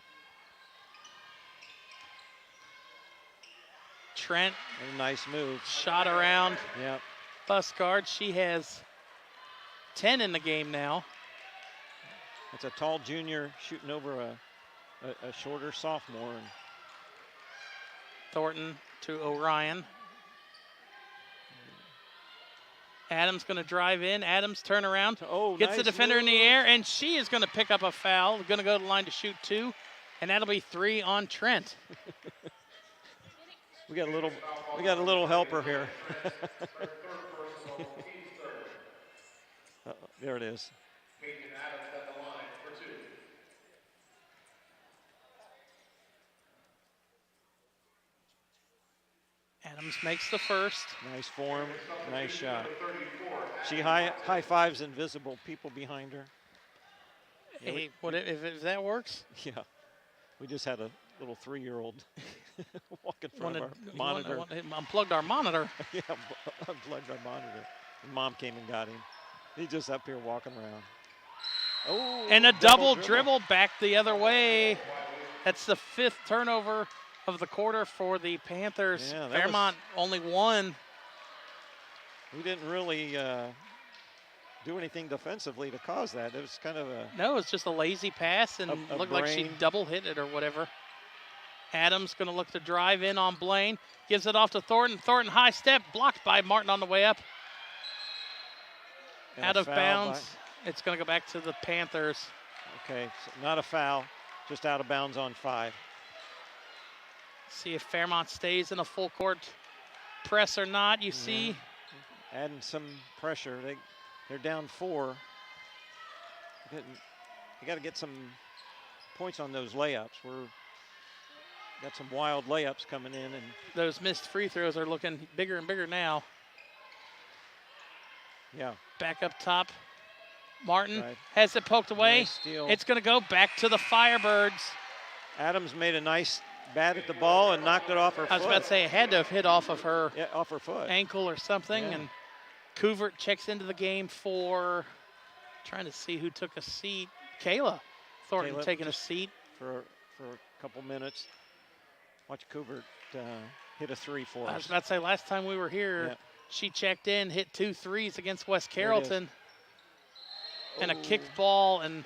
[SPEAKER 2] Trent.
[SPEAKER 6] A nice move.
[SPEAKER 2] Shot around.
[SPEAKER 6] Yep.
[SPEAKER 2] Buscard. She has 10 in the game now.
[SPEAKER 6] It's a tall junior shooting over a shorter sophomore. And
[SPEAKER 2] Thornton to Orion. Adams going to drive in. Adams turn around. Gets the defender in the air, and she is going to pick up a foul. Going to go to the line to shoot 2, and that'll be 3 on Trent.
[SPEAKER 6] We got a little helper here. There it is.
[SPEAKER 2] Adams makes the first.
[SPEAKER 6] Nice form, nice shot. She high fives invisible people behind her. Yeah,
[SPEAKER 2] Hey, if that works,
[SPEAKER 6] Yeah, we just had a little 3-year-old walk in front
[SPEAKER 2] wanted,
[SPEAKER 6] of our monitor.
[SPEAKER 2] unplugged our monitor.
[SPEAKER 6] Yeah, unplugged our monitor. And Mom came and got him. He's just up here walking around. Oh,
[SPEAKER 2] And a double dribble back the other way. That's the 5th turnover of the quarter for the Panthers.
[SPEAKER 6] Yeah,
[SPEAKER 2] Fairmont only one.
[SPEAKER 6] We didn't really do anything defensively to cause that. It was kind of a
[SPEAKER 2] No, it's just a lazy pass and
[SPEAKER 6] A
[SPEAKER 2] looked like she
[SPEAKER 6] brain.
[SPEAKER 2] double hit it or whatever. Adams going to look to drive in on Blaine. Gives it off to Thornton. Thornton high step, blocked by Martin on the way up.
[SPEAKER 6] and
[SPEAKER 2] Out
[SPEAKER 6] a
[SPEAKER 2] of
[SPEAKER 6] foul
[SPEAKER 2] bounds. It's going to go back to the Panthers.
[SPEAKER 6] Okay, so not a foul, just out of bounds on 5.
[SPEAKER 2] See if Fairmont stays in a full court press or not. You see,
[SPEAKER 6] Adding some pressure. They're down 4. You got to get some points on those layups. We're got some wild layups coming in, and
[SPEAKER 2] those missed free throws are looking bigger and bigger now.
[SPEAKER 6] yeah,
[SPEAKER 2] Back up top. Martin
[SPEAKER 6] Right.
[SPEAKER 2] has it poked away.
[SPEAKER 6] Nice steal.
[SPEAKER 2] It's going to go back to the Firebirds.
[SPEAKER 6] Adams made a nice bat at the ball and knocked it off her foot.
[SPEAKER 2] I was about to say it had to have hit off of her
[SPEAKER 6] Yeah, off her foot.
[SPEAKER 2] ankle or something.
[SPEAKER 6] Yeah.
[SPEAKER 2] And Couvert checks into the game for, trying to see who took a seat. Kayla Thornton
[SPEAKER 6] Kayla
[SPEAKER 2] taking a
[SPEAKER 6] just-
[SPEAKER 2] seat.
[SPEAKER 6] for a couple minutes. Watch Couvert hit a 3 for
[SPEAKER 2] I was
[SPEAKER 6] us.
[SPEAKER 2] about to say last time we were here,
[SPEAKER 6] Yeah.
[SPEAKER 2] she checked in, hit 2 threes against West
[SPEAKER 6] There it is.
[SPEAKER 2] Carrollton. And a kicked ball, and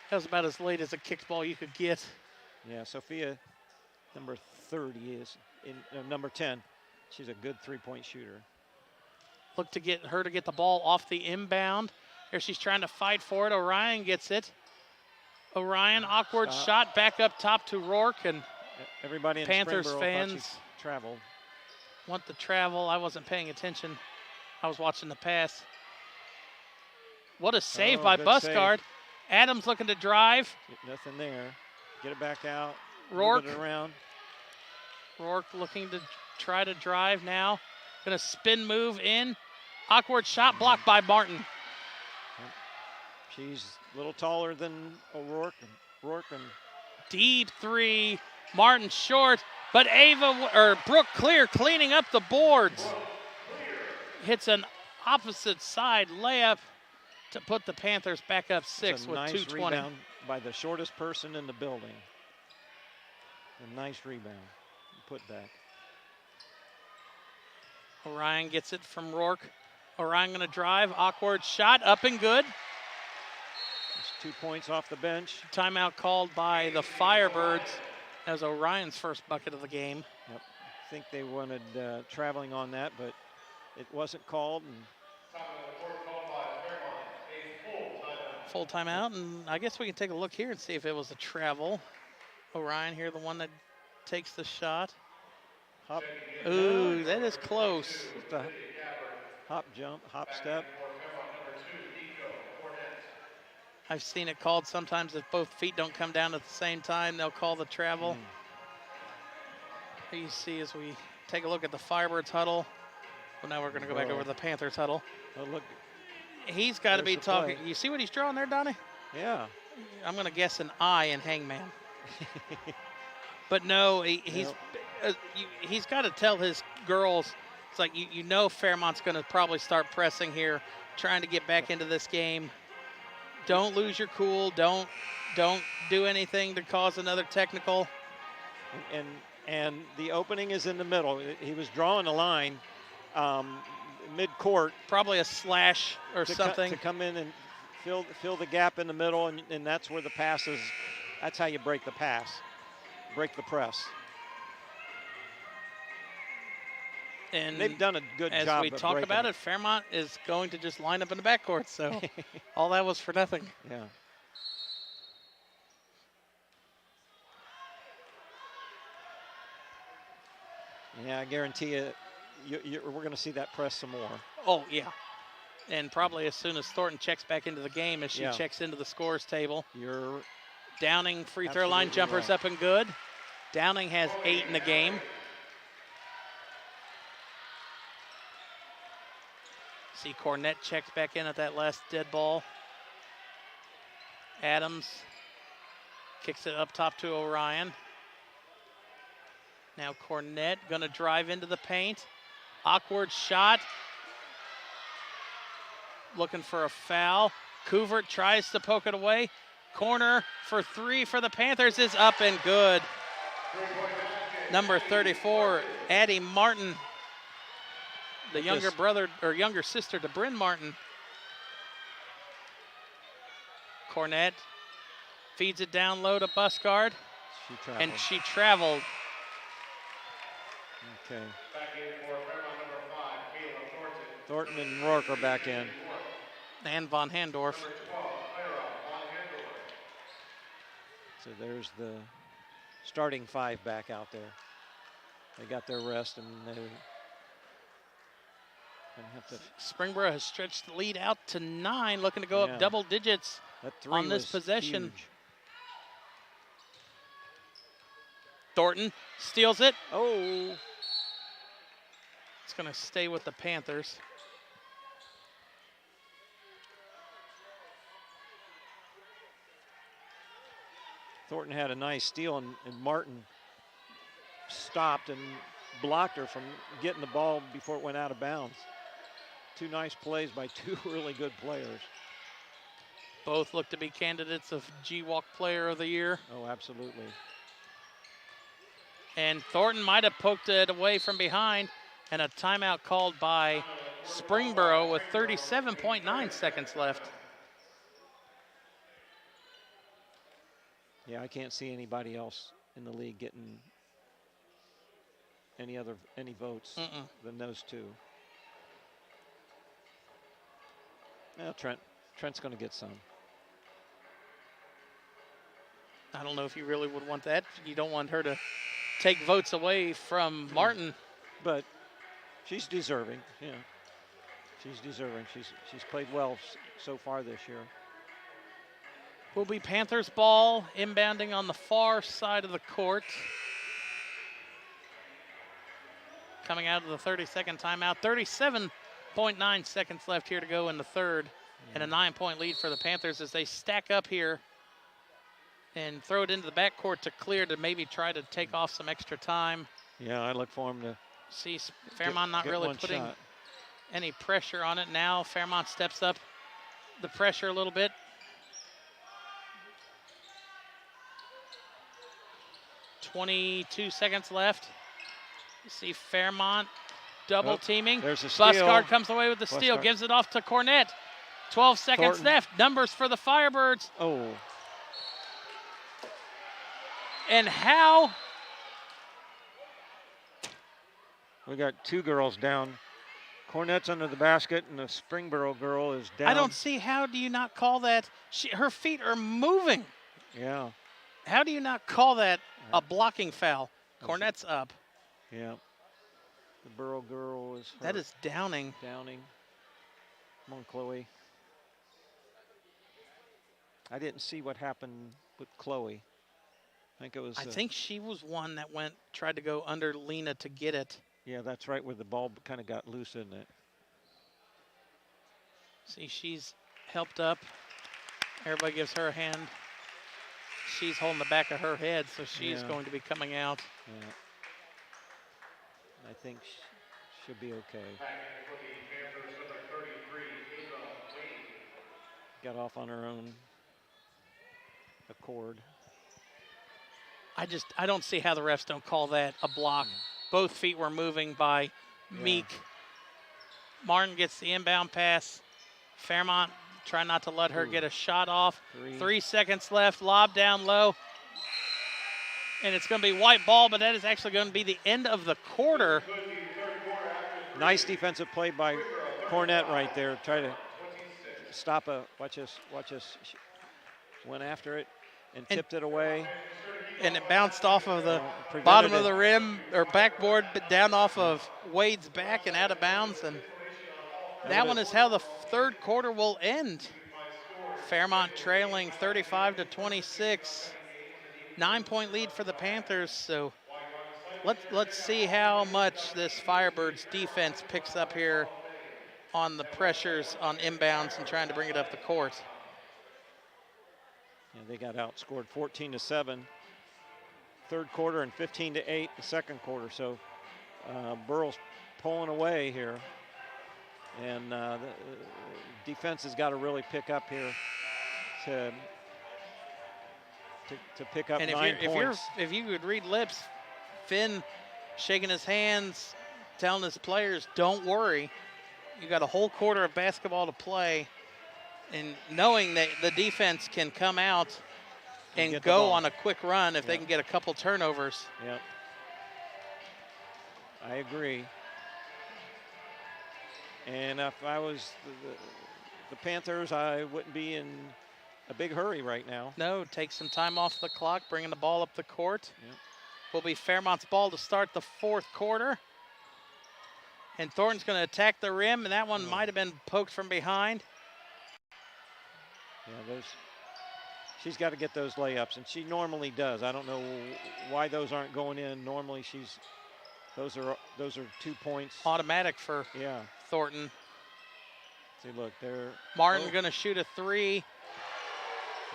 [SPEAKER 2] that was about as late as a kicked ball you could get.
[SPEAKER 6] Yeah, Sophia, number 30 is in number 10. She's a good 3-point shooter.
[SPEAKER 2] Look to get her to get the ball off the inbound. Here she's trying to fight for it. Orion gets it. Orion, awkward shot back up top to Rourke, and
[SPEAKER 6] Everybody in
[SPEAKER 2] Panthers
[SPEAKER 6] Springboro
[SPEAKER 2] fans
[SPEAKER 6] thought she traveled.
[SPEAKER 2] want the travel. I wasn't paying attention. I was watching the pass. What a save by
[SPEAKER 6] good
[SPEAKER 2] Buscard. Adams looking to drive.
[SPEAKER 6] Nothing there. Get it back out.
[SPEAKER 2] Rourke.
[SPEAKER 6] Move it around.
[SPEAKER 2] Rourke looking to try to drive now. Gonna spin move in. Awkward shot blocked by Martin.
[SPEAKER 6] She's a little taller than O'Rourke. And
[SPEAKER 2] Deep 3. Martin short, but Brooke Clear cleaning up the boards. Hits an opposite side layup to put the Panthers back up 6
[SPEAKER 6] it's a
[SPEAKER 2] with
[SPEAKER 6] nice
[SPEAKER 2] 2:20.
[SPEAKER 6] rebound by the shortest person in the building. A nice rebound. Put back.
[SPEAKER 2] Orion gets it from Rourke. Orion gonna drive, awkward shot, up and good.
[SPEAKER 6] It's 2 points off the bench.
[SPEAKER 2] Timeout called by the Firebirds as Orion's first bucket of the game.
[SPEAKER 6] Yep. I think they wanted traveling on that, but it wasn't called. And
[SPEAKER 2] Full timeout, and I guess we can take a look here and see if it was a travel. Orion here, the one that takes the shot.
[SPEAKER 6] hop,
[SPEAKER 2] Ooh, that is close.
[SPEAKER 6] just a hop, jump, hop, step.
[SPEAKER 2] I've seen it called sometimes if both feet don't come down at the same time, they'll call the travel. Here you see as we take a look at the Firebirds huddle. Well, now we're going to go back over to the Panthers huddle.
[SPEAKER 6] Oh, look,
[SPEAKER 2] He's got to be
[SPEAKER 6] There's the
[SPEAKER 2] talking.
[SPEAKER 6] play.
[SPEAKER 2] You see what he's drawing there, Donnie?
[SPEAKER 6] yeah.
[SPEAKER 2] I'm going to guess an eye in Hangman. But no, he's got to tell his girls. It's like you know Fairmont's going to probably start pressing here, trying to get back into this game. Don't lose your cool. Don't do anything to cause another technical.
[SPEAKER 6] And the opening is in the middle. He was drawing a line mid-court
[SPEAKER 2] Probably a slash or something.
[SPEAKER 6] to come in and fill the gap in the middle, and that's where the pass is. That's how you break the pass, break the press.
[SPEAKER 2] And
[SPEAKER 6] They've done a good
[SPEAKER 2] as
[SPEAKER 6] job.
[SPEAKER 2] we
[SPEAKER 6] of
[SPEAKER 2] talk
[SPEAKER 6] breaking
[SPEAKER 2] about it, Fairmont is going to just line up in the backcourt. So all that was for nothing.
[SPEAKER 6] Yeah. Yeah, I guarantee you, we're going to see that press some more.
[SPEAKER 2] Oh, yeah. And probably as soon as Thornton checks back into the game, as she
[SPEAKER 6] Yeah.
[SPEAKER 2] checks into the scores table.
[SPEAKER 6] You're
[SPEAKER 2] Downing free throw line
[SPEAKER 6] Absolutely
[SPEAKER 2] jumpers
[SPEAKER 6] right.
[SPEAKER 2] up and good. Downing has 8 in the game. See Cornett checks back in at that last dead ball. Adams kicks it up top to Orion. Now Cornett gonna drive into the paint. Awkward shot. Looking for a foul. Couvert tries to poke it away. Corner for three for the Panthers is up and good. Number 34, Addie Martin, the younger brother or younger sister to Bryn Martin. Cornett feeds it down low to Buscard, and she traveled.
[SPEAKER 6] Okay. Thornton and Rourke are back in.
[SPEAKER 2] And Von Handorf.
[SPEAKER 6] So there's the starting five back out there. They got their rest, and they have to.
[SPEAKER 2] Springboro has stretched the lead out to 9, looking to go up double digits
[SPEAKER 6] that three
[SPEAKER 2] on this
[SPEAKER 6] was
[SPEAKER 2] possession.
[SPEAKER 6] Huge.
[SPEAKER 2] Thornton steals it.
[SPEAKER 6] Oh.
[SPEAKER 2] It's going to stay with the Panthers.
[SPEAKER 6] Thornton had a nice steal, and Martin stopped and blocked her from getting the ball before it went out of bounds. Two nice plays by two really good players.
[SPEAKER 2] Both look to be candidates of GWalk Player of the Year.
[SPEAKER 6] Oh, absolutely.
[SPEAKER 2] And Thornton might have poked it away from behind, and a timeout called by Springboro with 37.9 seconds left.
[SPEAKER 6] Yeah, I can't see anybody else in the league getting any votes than those two. Now Trent's going to get some.
[SPEAKER 2] I don't know if you really would want that. You don't want her to take votes away from Martin.
[SPEAKER 6] But she's deserving, yeah. She's deserving. She's played well so far this year.
[SPEAKER 2] Will be Panthers ball, inbounding on the far side of the court. Coming out of the 30-second timeout. 37.9 seconds left here to go in the third. And a 9-point lead for the Panthers as they stack up here and throw it into the backcourt to clear to maybe try to take off some extra time.
[SPEAKER 6] Yeah, I look for him to
[SPEAKER 2] see Fairmont not really putting any pressure on it. Now Fairmont steps up the pressure a little bit. 22 seconds left. You see Fairmont double teaming.
[SPEAKER 6] There's a steal.
[SPEAKER 2] Buscard comes away with the steal, gives it off to Cornett. 12 seconds
[SPEAKER 6] Thornton.
[SPEAKER 2] left. Numbers for the Firebirds.
[SPEAKER 6] Oh.
[SPEAKER 2] And how?
[SPEAKER 6] We got two girls down. Cornett's under the basket, and the Springboro girl is down.
[SPEAKER 2] I don't see how do you not call that. Her feet are moving.
[SPEAKER 6] Yeah.
[SPEAKER 2] How do you not call that a blocking foul? Cornett's up.
[SPEAKER 6] Yeah. The Borough girl is hurt.
[SPEAKER 2] That is Downing.
[SPEAKER 6] Downing. Come on, Chloe. I didn't see what happened with Chloe. I think it was.
[SPEAKER 2] I think she was one that tried to go under Lena to get it.
[SPEAKER 6] Yeah, that's right, where the ball kind of got loose, isn't it?
[SPEAKER 2] See, she's helped up. Everybody gives her a hand. She's holding the back of her head, so she's going to be coming out.
[SPEAKER 6] Yeah. I think she'll be okay. Got off on her own accord.
[SPEAKER 2] I don't see how the refs don't call that a block. Both feet were moving by Meek. Martin gets the inbound pass. Fairmont trying not to let her get a shot off. 3 seconds left, lob down low. And it's going to be white ball, but that is actually going to be the end of the quarter.
[SPEAKER 6] Nice defensive play by Cornett right there. Try to stop watch this. Went after it and tipped it away.
[SPEAKER 2] And it bounced off of the bottom of the rim or backboard, but down off of Wade's back and out of bounds. And that one is how the third quarter will end. Fairmont trailing 35-26. 9-point lead for the Panthers. So let's see how much this Firebirds defense picks up here on the pressures on inbounds and trying to bring it up the court.
[SPEAKER 6] Yeah, they got outscored 14-7 third quarter and 15-8 the second quarter. So Burrell's pulling away here, and the defense has got to really pick up here to pick up
[SPEAKER 2] And
[SPEAKER 6] 9 points.
[SPEAKER 2] if you could read lips, Finn shaking his hands, telling his players, don't worry. You got a whole quarter of basketball to play, and knowing that the defense can come out and
[SPEAKER 6] get the
[SPEAKER 2] go
[SPEAKER 6] ball.
[SPEAKER 2] on a quick run if they
[SPEAKER 6] Yep.
[SPEAKER 2] can get a couple turnovers.
[SPEAKER 6] Yep. I agree. And if I was the Panthers, I wouldn't be in a big hurry right now.
[SPEAKER 2] No, take some time off the clock, bringing the ball up the court.
[SPEAKER 6] Yep.
[SPEAKER 2] Will be Fairmont's ball to start the fourth quarter. And Thornton's going to attack the rim, and that one might have been poked from behind.
[SPEAKER 6] Yeah, she's got to get those layups, and she normally does. I don't know why those aren't going in. Normally those are 2 points.
[SPEAKER 2] Automatic for
[SPEAKER 6] Yeah.
[SPEAKER 2] Thornton.
[SPEAKER 6] See, look, they're
[SPEAKER 2] Martin going to shoot a three.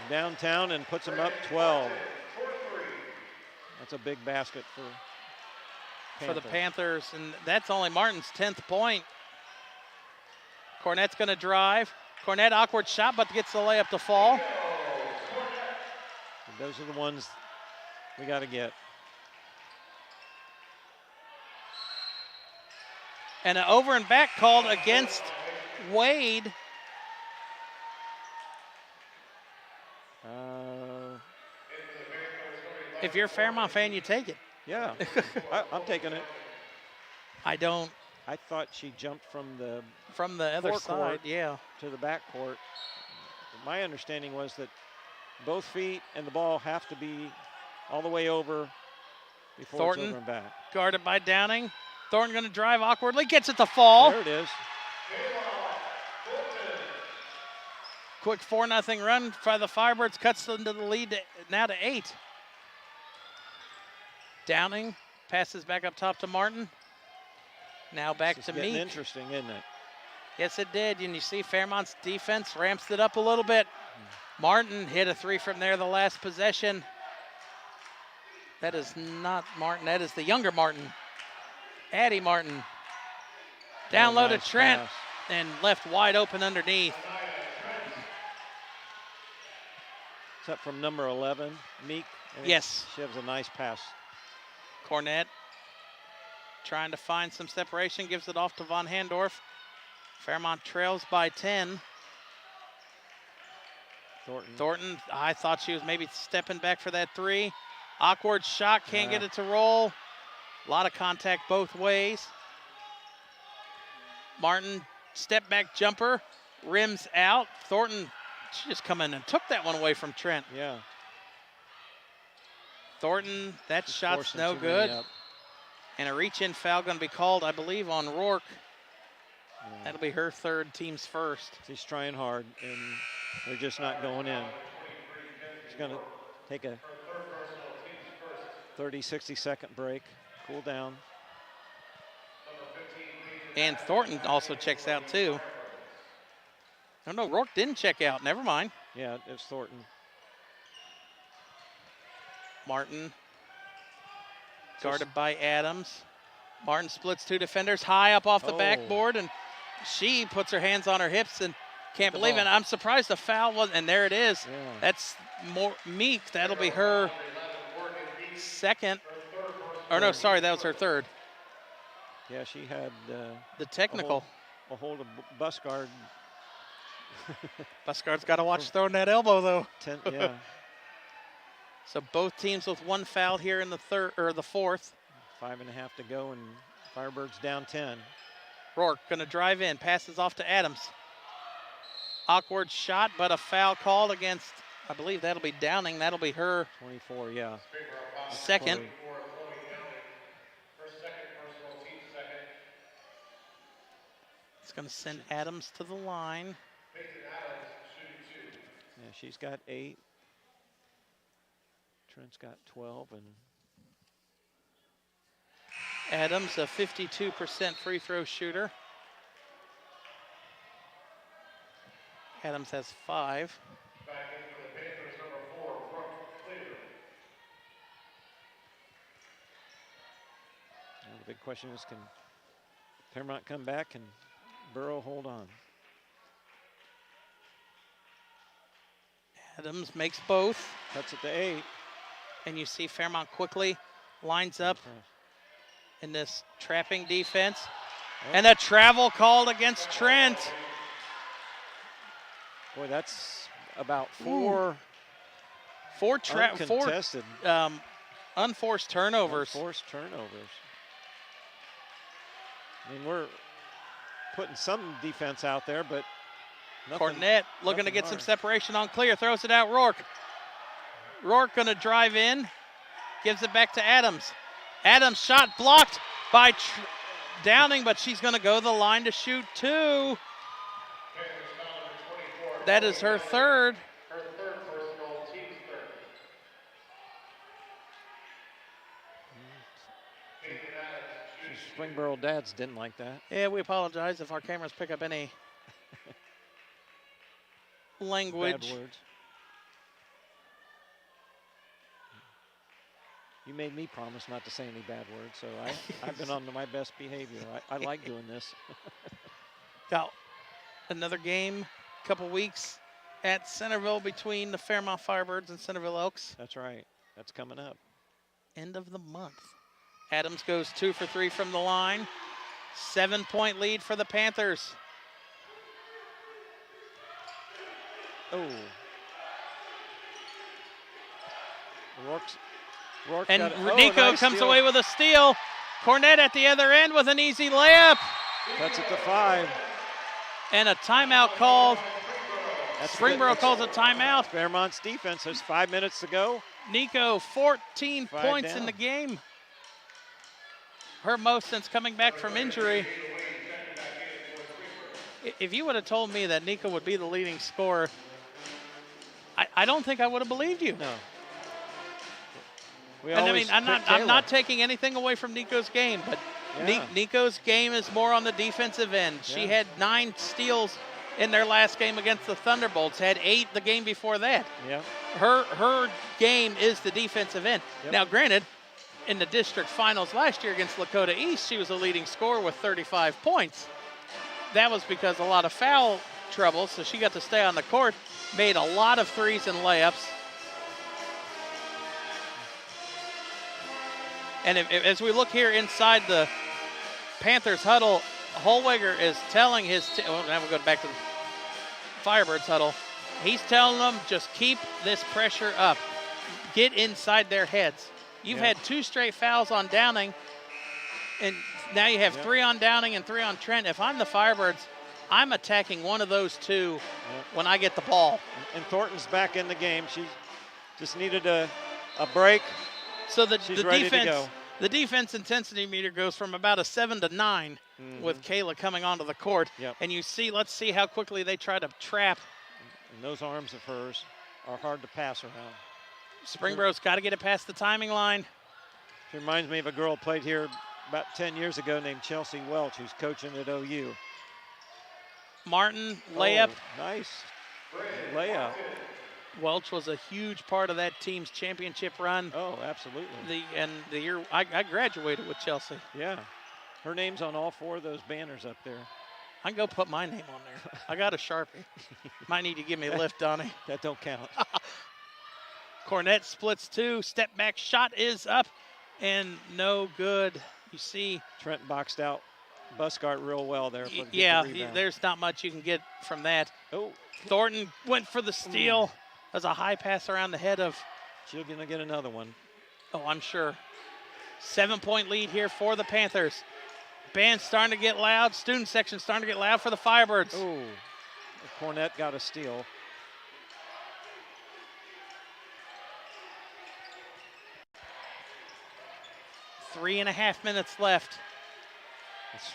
[SPEAKER 6] Downtown and puts them up 12. That's a big basket for
[SPEAKER 2] the Panthers, and that's only Martin's 10th point. Cornett's going to drive. Cornett, awkward shot, but gets the layup to fall.
[SPEAKER 6] And those are the ones we got to get.
[SPEAKER 2] And an over and back called against Wade. If you're a Fairmont fan, you take it.
[SPEAKER 6] Yeah, I'm taking it.
[SPEAKER 2] I don't.
[SPEAKER 6] I thought she jumped from the
[SPEAKER 2] other
[SPEAKER 6] forecourt
[SPEAKER 2] side, yeah.
[SPEAKER 6] to the backcourt. My understanding was that both feet and the ball have to be all the way over before
[SPEAKER 2] Thornton,
[SPEAKER 6] it's over and back.
[SPEAKER 2] Guarded by Downing. Thornton going to drive awkwardly, gets it to fall.
[SPEAKER 6] There it is.
[SPEAKER 2] Quick 4-0 run by the Firebirds, cuts into the lead now to 8. Downing passes back up top to Martin. Now back
[SPEAKER 6] This
[SPEAKER 2] to
[SPEAKER 6] is getting
[SPEAKER 2] Meek.
[SPEAKER 6] interesting, isn't it?
[SPEAKER 2] Yes, it did. And you see Fairmont's defense ramps it up a little bit. Martin hit a three from there the last possession. That is not Martin. That is the younger Martin. Addie Martin. Down low to
[SPEAKER 6] Nice
[SPEAKER 2] Trent
[SPEAKER 6] pass.
[SPEAKER 2] and left wide open underneath.
[SPEAKER 6] It's up from number 11, Meek. And
[SPEAKER 2] Yes.
[SPEAKER 6] She has a nice pass.
[SPEAKER 2] Cornett trying to find some separation, gives it off to Von Handorf. Fairmont trails by 10. Thornton, I thought she was maybe stepping back for that three. Awkward shot, can't get it to roll. A lot of contact both ways. Martin, step back jumper, rims out. Thornton, she just come in and took that one away from Trent.
[SPEAKER 6] Yeah.
[SPEAKER 2] Thornton, that
[SPEAKER 6] She's
[SPEAKER 2] shot's
[SPEAKER 6] forcing
[SPEAKER 2] no
[SPEAKER 6] too many
[SPEAKER 2] good.
[SPEAKER 6] up.
[SPEAKER 2] And a reach-in foul going to be called, I believe, on Rourke.
[SPEAKER 6] Yeah.
[SPEAKER 2] That'll be her third, team's first.
[SPEAKER 6] She's trying hard, and they're just not going in. She's going to take a 30, 60-second break, cool down.
[SPEAKER 2] And Thornton also checks out, too. Oh, no, Rourke didn't check out. Never mind.
[SPEAKER 6] Yeah, it's Thornton.
[SPEAKER 2] Martin, guarded by Adams. Martin splits two defenders high up off the backboard, and she puts her hands on her hips and can't believe it. I'm surprised the foul was, and there it is.
[SPEAKER 6] Yeah.
[SPEAKER 2] That's more Meek. That'll be her second. Or no, sorry, that was her third.
[SPEAKER 6] Yeah, she had
[SPEAKER 2] The technical.
[SPEAKER 6] a hold of Busgard.
[SPEAKER 2] Busgard's got to watch throwing that elbow, though.
[SPEAKER 6] Yeah.
[SPEAKER 2] So both teams with one foul here in the third or the fourth.
[SPEAKER 6] 5.5 to go, and Firebirds down 10.
[SPEAKER 2] Rourke gonna drive in, passes off to Adams. Awkward shot, but a foul called against, I believe that'll be Downing. That'll be her
[SPEAKER 6] 24, yeah.
[SPEAKER 2] second.
[SPEAKER 6] Chloe.
[SPEAKER 2] It's gonna send Adams to the line.
[SPEAKER 6] Yeah, she's got 8. Trent's got 12, and
[SPEAKER 2] Adams, a 52% free throw shooter. Adams has 5.
[SPEAKER 6] Big question is, can Fairmont come back and Borough hold on?
[SPEAKER 2] Adams makes both.
[SPEAKER 6] Cuts it to 8.
[SPEAKER 2] And you see Fairmont quickly lines up in this trapping defense. And a travel called against Trent.
[SPEAKER 6] Boy, that's about 4
[SPEAKER 2] uncontested, unforced turnovers.
[SPEAKER 6] Unforced turnovers. I mean, we're putting some defense out there, but
[SPEAKER 2] Cornett looking to get some separation on clear, throws it out Rourke. Rourke gonna drive in, gives it back to Adams. Adams shot blocked by Downing, but she's gonna go the line to shoot 2. That is her third.
[SPEAKER 5] Her third personal, team's third.
[SPEAKER 6] Springboro dads didn't like that.
[SPEAKER 2] Yeah, we apologize if our cameras pick up any language.
[SPEAKER 6] Bad words. You made me promise not to say any bad words, so I've been on my best behavior. I like doing this.
[SPEAKER 2] Got another game, couple weeks at Centerville between the Fairmont Firebirds and Centerville Elks.
[SPEAKER 6] That's right. That's coming up.
[SPEAKER 2] End of the month. Adams goes 2 for 3 from the line. 7-point lead for the Panthers.
[SPEAKER 6] Oh. Rourke
[SPEAKER 2] And
[SPEAKER 6] Nico
[SPEAKER 2] nice comes away with a steal. Cornett at the other end with an easy layup.
[SPEAKER 6] Cuts it to 5.
[SPEAKER 2] And a timeout called.
[SPEAKER 6] That's
[SPEAKER 2] Springboro calls a timeout.
[SPEAKER 6] Fairmont's defense. There's 5 minutes to go.
[SPEAKER 2] Nico, 14 points
[SPEAKER 6] down
[SPEAKER 2] in the game. Her most since coming back from injury. If you would have told me that Nico would be the leading scorer, I don't think I would have believed you.
[SPEAKER 6] No.
[SPEAKER 2] And I mean, I'm not taking anything away from Nico's game, but
[SPEAKER 6] Yeah.
[SPEAKER 2] Nico's game is more on the defensive end. She had 9 steals in their last game against the Thunderbolts, had 8 the game before that.
[SPEAKER 6] Yeah.
[SPEAKER 2] Her game is the defensive end.
[SPEAKER 6] Yep.
[SPEAKER 2] Now, granted, in the district finals last year against Lakota East, she was a leading scorer with 35 points. That was because a lot of foul trouble, so she got to stay on the court, made a lot of threes and layups. And as we look here inside the Panthers huddle, Holweger is telling his well, now we'll go back to the Firebirds huddle. He's telling them, just keep this pressure up. Get inside their heads. You've had 2 straight fouls on Downing, and now you have 3 on Downing and 3 on Trent. If I'm the Firebirds, I'm attacking one of those 2 when I get the ball.
[SPEAKER 6] And Thornton's back in the game. She just needed a break.
[SPEAKER 2] So the
[SPEAKER 6] ready
[SPEAKER 2] defense,
[SPEAKER 6] to go.
[SPEAKER 2] the defense intensity meter goes from about a 7 to 9 with Kayla coming onto the court.
[SPEAKER 6] Yep.
[SPEAKER 2] And you see, let's see how quickly they try to trap.
[SPEAKER 6] And those arms of hers are hard to pass around.
[SPEAKER 2] Springboro's got to get it past the timing line.
[SPEAKER 6] She reminds me of a girl who played here about 10 years ago named Chelsea Welch, who's coaching at OU.
[SPEAKER 2] Martin, layup.
[SPEAKER 6] Oh, nice layup.
[SPEAKER 2] Welch was a huge part of that team's championship run.
[SPEAKER 6] Oh, absolutely.
[SPEAKER 2] The year I graduated with Chelsea.
[SPEAKER 6] Yeah. Her name's on all 4 of those banners up there.
[SPEAKER 2] I can go put my name on there. I got a Sharpie. Might need to give me a lift, Donnie.
[SPEAKER 6] That don't count.
[SPEAKER 2] Cornett splits 2. Step back shot is up and no good. You see.
[SPEAKER 6] Trent boxed out Buscart real well there. For
[SPEAKER 2] There's not much you can get from that.
[SPEAKER 6] Oh.
[SPEAKER 2] Thornton went for the steal. There's a high pass around the head of.
[SPEAKER 6] She's going to get another one.
[SPEAKER 2] Oh, I'm sure. 7-point lead here for the Panthers. Band's starting to get loud. Student section starting to get loud for the Firebirds.
[SPEAKER 6] Oh, Cornett got a steal.
[SPEAKER 2] Three and a half minutes left.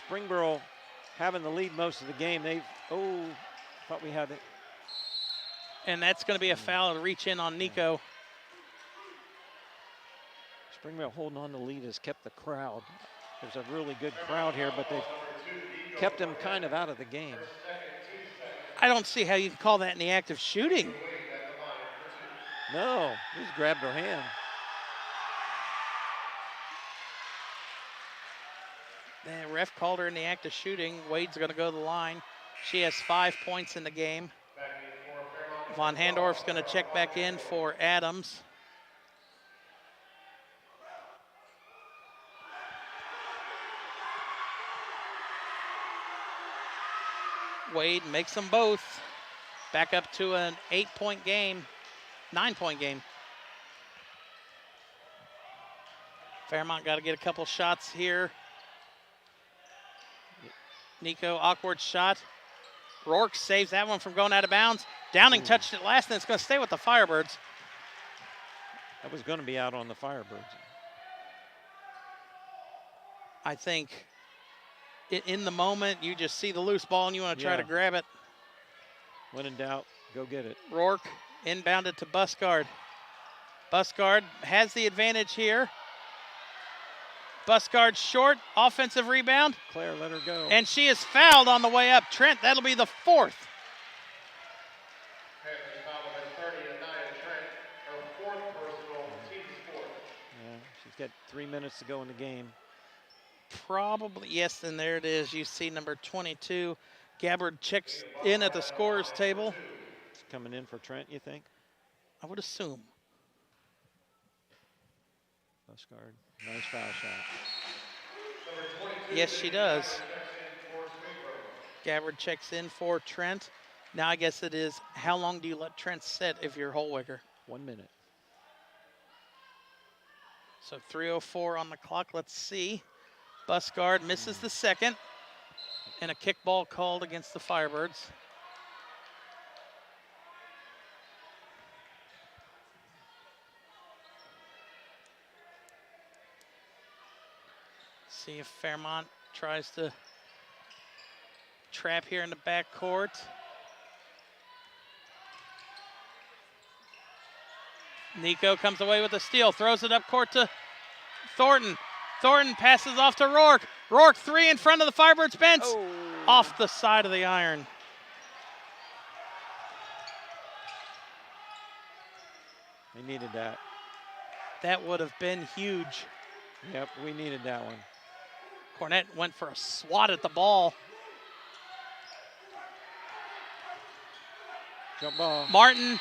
[SPEAKER 6] Springboro having the lead most of the game. Thought we had it.
[SPEAKER 2] And that's going to be a foul to reach in on Nico.
[SPEAKER 6] Springboro holding on to the lead has kept the crowd. There's a really good crowd here, but they've kept them kind of out of the game.
[SPEAKER 2] I don't see how you can call that in the act of shooting.
[SPEAKER 6] No, just grabbed her hand.
[SPEAKER 2] The ref called her in the act of shooting. Wade's going to go to the line. She has 5 points in the game. Von Handorf's going to check back in for Adams. Wade makes them both. Back up to an 8-point game, 9-point game. Fairmont got to get a couple shots here. Nico, awkward shot. Rourke saves that one from going out of bounds. Downing touched it last, and it's going to stay with the Firebirds.
[SPEAKER 6] That was going to be out on the Firebirds.
[SPEAKER 2] I think in the moment, you just see the loose ball and you want to try to grab it.
[SPEAKER 6] When in doubt, go get it.
[SPEAKER 2] Rourke inbounded to Busgard. Busgard has the advantage here. Busgard short, offensive rebound.
[SPEAKER 6] Claire, let her go.
[SPEAKER 2] And she is fouled on the way up. Trent, that'll be the 4th.
[SPEAKER 6] Yeah, she's got 3 minutes to go in the game.
[SPEAKER 2] Probably, yes, and there it is. You see number 22. Gabbard checks in at the scorer's table.
[SPEAKER 6] It's coming in for Trent, you think?
[SPEAKER 2] I would assume.
[SPEAKER 6] Busgard, nice foul shot.
[SPEAKER 2] Yes, she does. Gabbard checks in for Trent. Now I guess it is, how long do you let Trent sit if you're Holwiger?
[SPEAKER 6] 1 minute.
[SPEAKER 2] So 3:04 on the clock. Let's see. Busgard misses the second. And a kickball called against the Firebirds. See if Fairmont tries to trap here in the backcourt. Nico comes away with a steal, throws it up court to Thornton. Thornton passes off to Rourke. Rourke 3 in front of the Firebirds bench.
[SPEAKER 6] Oh.
[SPEAKER 2] Off the side of the iron.
[SPEAKER 6] They needed that.
[SPEAKER 2] That would have been huge.
[SPEAKER 6] Yep, we needed that one.
[SPEAKER 2] Cornett went for a swat at the ball.
[SPEAKER 6] Jump ball.
[SPEAKER 2] Martin,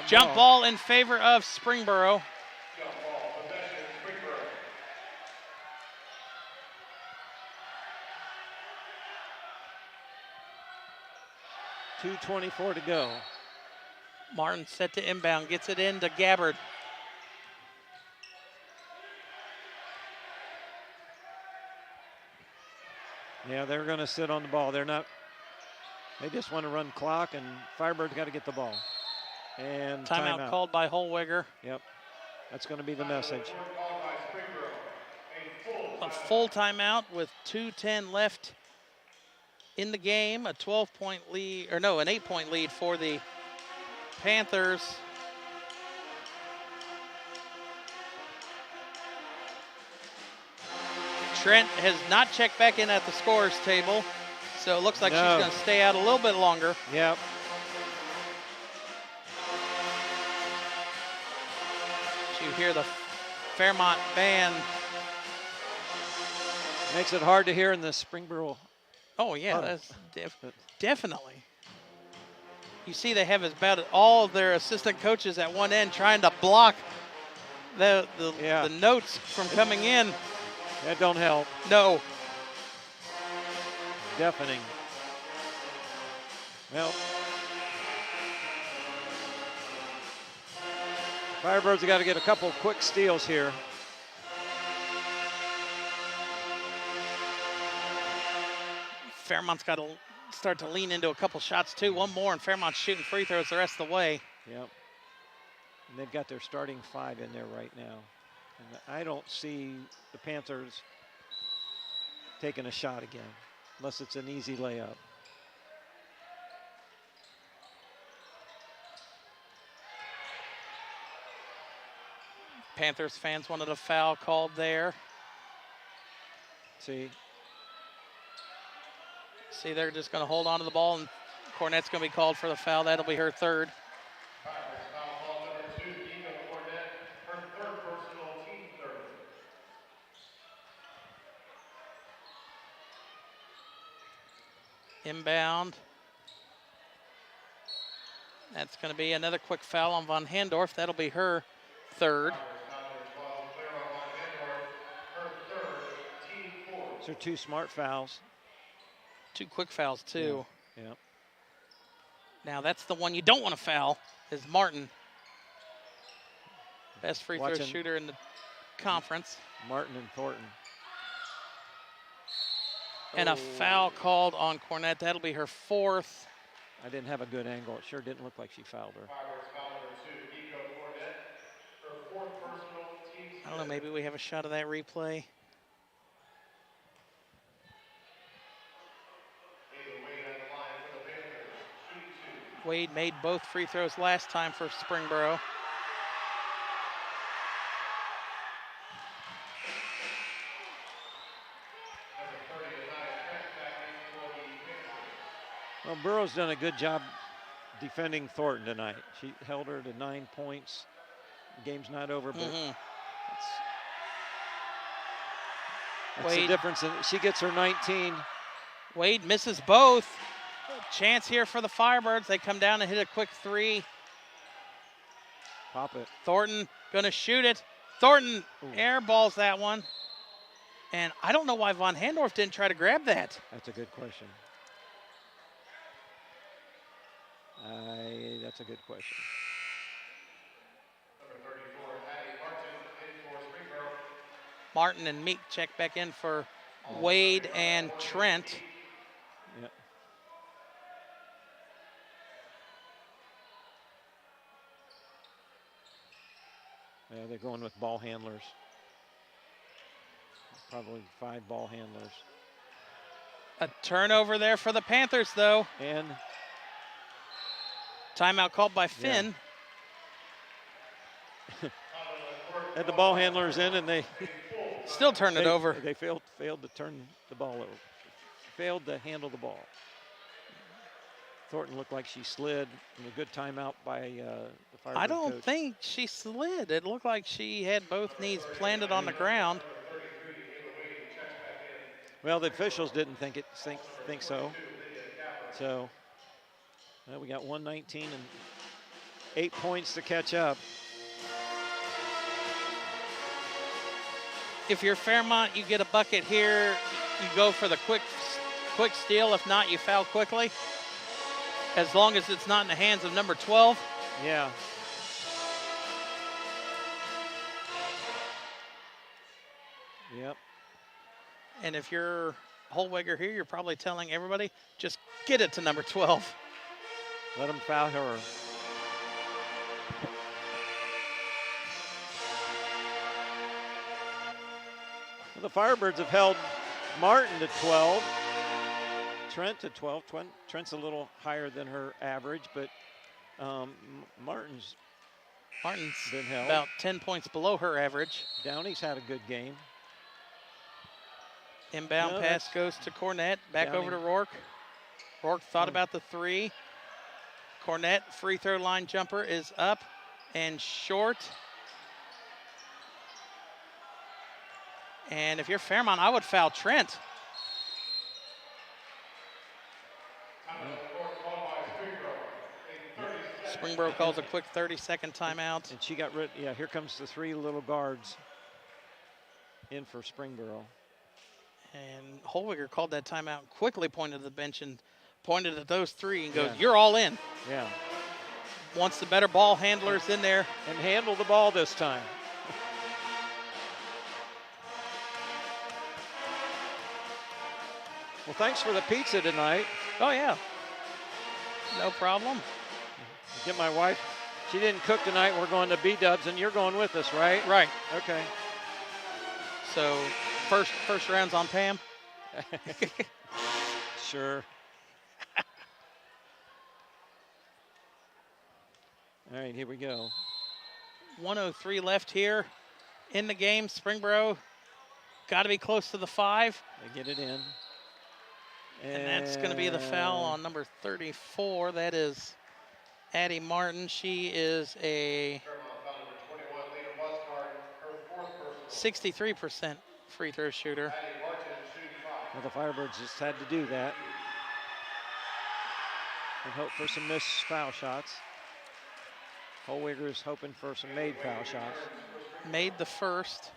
[SPEAKER 2] jump ball in favor of Springboro.
[SPEAKER 6] 2:24 to go.
[SPEAKER 2] Martin set to inbound, gets it in to Gabbard.
[SPEAKER 6] Yeah, they're going to sit on the ball. They're not. They just want to run clock, and Firebirds got to get the ball. And
[SPEAKER 2] Timeout called by Holwiger.
[SPEAKER 6] Yep, that's going to be the message.
[SPEAKER 2] A full timeout with 2:10 left in the game. A 12-point lead, or no, an 8-point lead for the Panthers. Trent has not checked back in at the scorer's table, so it looks like she's going to stay out a little bit longer.
[SPEAKER 6] Yep.
[SPEAKER 2] You hear the Fairmont band.
[SPEAKER 6] Makes it hard to hear in the Springboro.
[SPEAKER 2] Oh, yeah, that's definitely. You see they have about all of their assistant coaches at one end trying to block the notes from coming in.
[SPEAKER 6] That don't help.
[SPEAKER 2] No.
[SPEAKER 6] Deafening. Well, Firebirds have got to get a couple quick steals here.
[SPEAKER 2] Fairmont's got to start to lean into a couple shots too. One more, and Fairmont's shooting free throws the rest of the way.
[SPEAKER 6] Yep. And they've got their starting 5 in there right now. And I don't see the Panthers taking a shot again, unless it's an easy layup.
[SPEAKER 2] Panthers fans wanted a foul called there.
[SPEAKER 6] See,
[SPEAKER 2] they're just going to hold on to the ball, and Cornett's going to be called for the foul. That'll be her third. Inbound. That's going to be another quick foul on Von Handorf. That'll be her third.
[SPEAKER 6] Those are 2 smart fouls.
[SPEAKER 2] 2 quick fouls, too.
[SPEAKER 6] Yeah.
[SPEAKER 2] Now, that's the one you don't want to foul, is Martin. Best free throw
[SPEAKER 6] Watching
[SPEAKER 2] shooter in the conference.
[SPEAKER 6] Martin and Thornton.
[SPEAKER 2] And a foul called on Cornett. That'll be her fourth.
[SPEAKER 6] I didn't have a good angle. It sure didn't look like she fouled her.
[SPEAKER 2] I don't know, maybe we have a shot of that replay. Wade made both free throws last time for Springboro.
[SPEAKER 6] Well, Burrow's done a good job defending Thornton tonight. She held her to 9 points. The game's not over, but that's the difference. She gets her 19.
[SPEAKER 2] Wade misses both. Chance here for the Firebirds. They come down and hit a quick three.
[SPEAKER 6] Pop it.
[SPEAKER 2] Thornton gonna shoot it. Thornton airballs that one. And I don't know why Von Handorf didn't try to grab that.
[SPEAKER 6] That's a good question. That's a good question.
[SPEAKER 2] Martin and Meek check back in for Wade and Trent.
[SPEAKER 6] Yep. Yeah, they're going with ball handlers. Probably 5 ball handlers.
[SPEAKER 2] A turnover there for the Panthers, though.
[SPEAKER 6] And
[SPEAKER 2] timeout called by Finn.
[SPEAKER 6] Yeah. Had the ball handlers in, and they
[SPEAKER 2] still turned it over.
[SPEAKER 6] They failed to turn the ball over. Failed to handle the ball. Thornton looked like she slid. And a good timeout by the Firebird
[SPEAKER 2] I don't
[SPEAKER 6] coach.
[SPEAKER 2] think she slid. It looked like she had both knees planted on the ground.
[SPEAKER 6] Well, the officials didn't think so. So well, we got 119 and 8 points to catch up.
[SPEAKER 2] If you're Fairmont, you get a bucket here. You go for the quick steal. If not, you foul quickly. As long as it's not in the hands of number 12.
[SPEAKER 6] Yeah. Yep.
[SPEAKER 2] And if you're Holweger here, you're probably telling everybody, just get it to number 12.
[SPEAKER 6] Let them foul her. Well, the Firebirds have held Martin to 12, Trent to 12. Trent's a little higher than her average, but Martin's been held.
[SPEAKER 2] About 10 points below her average.
[SPEAKER 6] Downey's had a good game.
[SPEAKER 2] Inbound pass goes to Cornett. Back over to Rourke. Rourke thought about the three. Cornett free throw line jumper is up and short. And if you're Fairmont, I would foul Trent. Springboro calls a quick 30-second timeout.
[SPEAKER 6] And she got rid, here comes the 3 little guards in for Springboro.
[SPEAKER 2] And Holweger called that timeout, quickly pointed to the bench and pointed at those 3 and goes, you're all in.
[SPEAKER 6] Yeah.
[SPEAKER 2] Wants the better ball handlers in there.
[SPEAKER 6] And handle the ball this time. Well, thanks for the pizza tonight.
[SPEAKER 2] Oh, yeah. No problem.
[SPEAKER 6] Get my wife. She didn't cook tonight. We're going to B-Dubs, and you're going with us, right?
[SPEAKER 2] Right.
[SPEAKER 6] Okay.
[SPEAKER 2] So first round's on Pam?
[SPEAKER 6] Sure. All right, here we go.
[SPEAKER 2] 1:03 left here in the game. Springboro got to be close to the 5.
[SPEAKER 6] They get it in.
[SPEAKER 2] And that's going to be the foul on number 34. That is Addie Martin. She is a 63% free throw shooter.
[SPEAKER 6] Well, the Firebirds just had to do that. and hope for some missed foul shots. Holwiger's hoping for some made foul shots.
[SPEAKER 2] Made the first.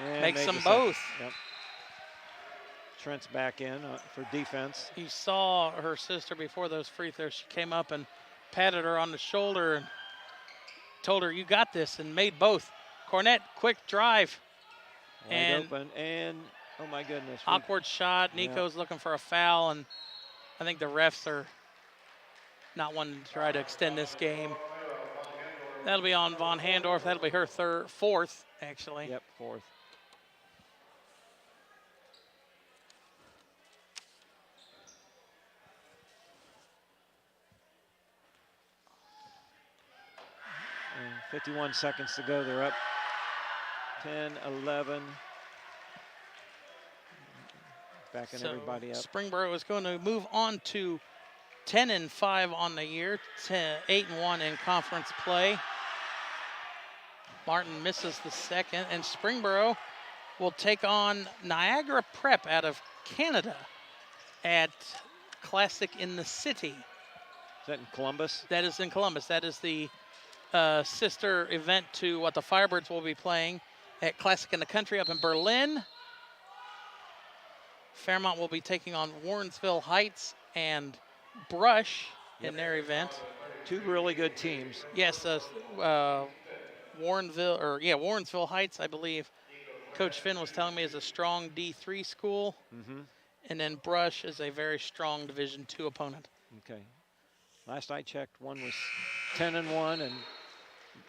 [SPEAKER 6] And
[SPEAKER 2] Makes
[SPEAKER 6] made
[SPEAKER 2] them
[SPEAKER 6] the second.
[SPEAKER 2] both.
[SPEAKER 6] Yep. Trent's back in for defense.
[SPEAKER 2] You saw her sister before those free throws. She came up and patted her on the shoulder and told her, "You got this," and made both. Cornett, quick drive.
[SPEAKER 6] Wide
[SPEAKER 2] And
[SPEAKER 6] open, and oh my goodness.
[SPEAKER 2] awkward shot. Nico's looking for a foul, and I think the refs are not wanting to try to extend this game. That'll be on Von Handorf. That'll be her fourth, actually.
[SPEAKER 6] Yep, fourth. And 51 seconds to go. They're up 10, 11. Backing everybody up.
[SPEAKER 2] Springboro is going to move on to 10-5 on the year, 8-1 in conference play. Martin misses the second, and Springboro will take on Niagara Prep out of Canada at Classic in the City.
[SPEAKER 6] Is that in Columbus?
[SPEAKER 2] That is in Columbus. That is the sister event to what the Firebirds will be playing at Classic in the Country up in Berlin. Fairmont will be taking on Warrensville Heights and Brush in their event.
[SPEAKER 6] Two really good teams.
[SPEAKER 2] Yes, Warrensville Heights, I believe, Coach Finn was telling me, is a strong D3 school.
[SPEAKER 6] Mm-hmm.
[SPEAKER 2] And then Brush is a very strong Division II opponent.
[SPEAKER 6] Okay. Last I checked, one was 10-1, and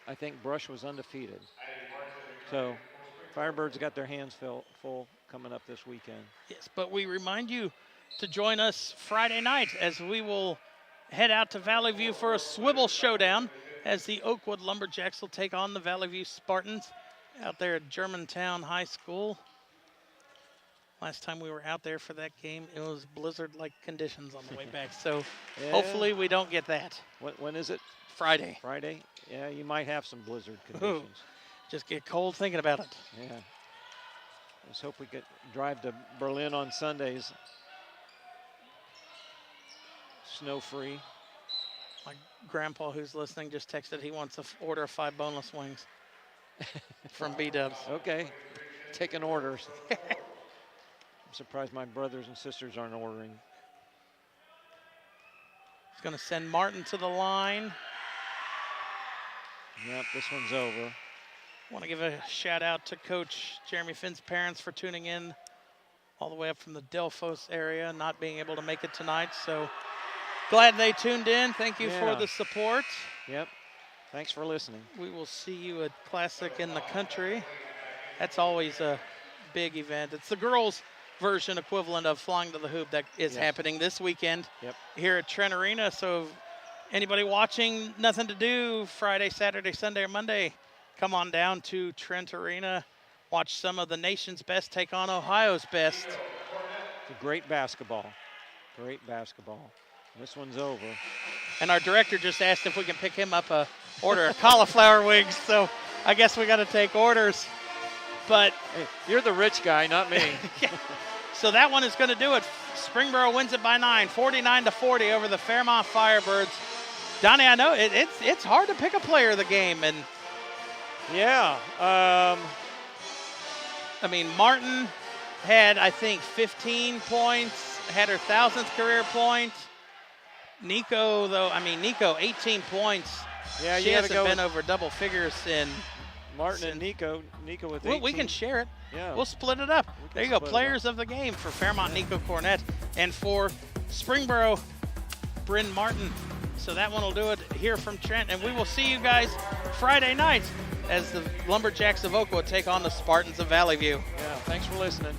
[SPEAKER 6] I think Brush was undefeated. So Firebirds got their hands full coming up this weekend.
[SPEAKER 2] Yes, but we remind you to join us Friday night as we will head out to Valley View for a swivel showdown as the Oakwood Lumberjacks will take on the Valley View Spartans out there at Germantown High School. Last time we were out there for that game, it was blizzard-like conditions on the way back. So hopefully we don't get that.
[SPEAKER 6] When is it?
[SPEAKER 2] Friday.
[SPEAKER 6] Friday? Yeah, you might have some blizzard conditions.
[SPEAKER 2] Just get cold thinking about it.
[SPEAKER 6] Yeah. Let's hope we could drive to Berlin on Sundays. Snow-free.
[SPEAKER 2] My grandpa, who's listening, just texted he wants to order 5 boneless wings from B-Dubs.
[SPEAKER 6] Okay. Taking orders. I'm surprised my brothers and sisters aren't ordering.
[SPEAKER 2] He's going to send Martin to the line.
[SPEAKER 6] Yep, this one's over.
[SPEAKER 2] Want to give a shout out to Coach Jeremy Finn's parents for tuning in all the way up from the Delphos area, not being able to make it tonight. So glad they tuned in. Thank you for the support.
[SPEAKER 6] Yep. Thanks for listening.
[SPEAKER 2] We will see you at Classic in the Country. That's always a big event. It's the girls' version equivalent of Flying to the Hoop that is happening this weekend here at Trent Arena. So anybody watching, nothing to do Friday, Saturday, Sunday, or Monday, come on down to Trent Arena. Watch some of the nation's best take on Ohio's best.
[SPEAKER 6] It's a great basketball. Great basketball. This one's over.
[SPEAKER 2] And our director just asked if we can pick him up a order of cauliflower wings. So I guess we got to take orders. But
[SPEAKER 6] hey, you're the rich guy, not me.
[SPEAKER 2] So that one is going to do it. Springboro wins it by 9, 49-40 over the Fairmont Firebirds. Donnie, I know it's hard to pick a player of the game, and I mean, Martin had, I think, 15 points, had her 1,000th career point. Nico, 18 points.
[SPEAKER 6] Yeah,
[SPEAKER 2] she
[SPEAKER 6] you
[SPEAKER 2] hasn't
[SPEAKER 6] go
[SPEAKER 2] been over double figures in.
[SPEAKER 6] Martin and Nico with 18.
[SPEAKER 2] We can share it.
[SPEAKER 6] Yeah.
[SPEAKER 2] We'll split it up. There you go, players of the game for Fairmont, Nico Cornett, and for Springboro, Bryn Martin. So that one will do it here from Trent, and we will see you guys Friday night as the Lumberjacks of Oakwood take on the Spartans of Valley View.
[SPEAKER 6] Yeah, thanks for listening.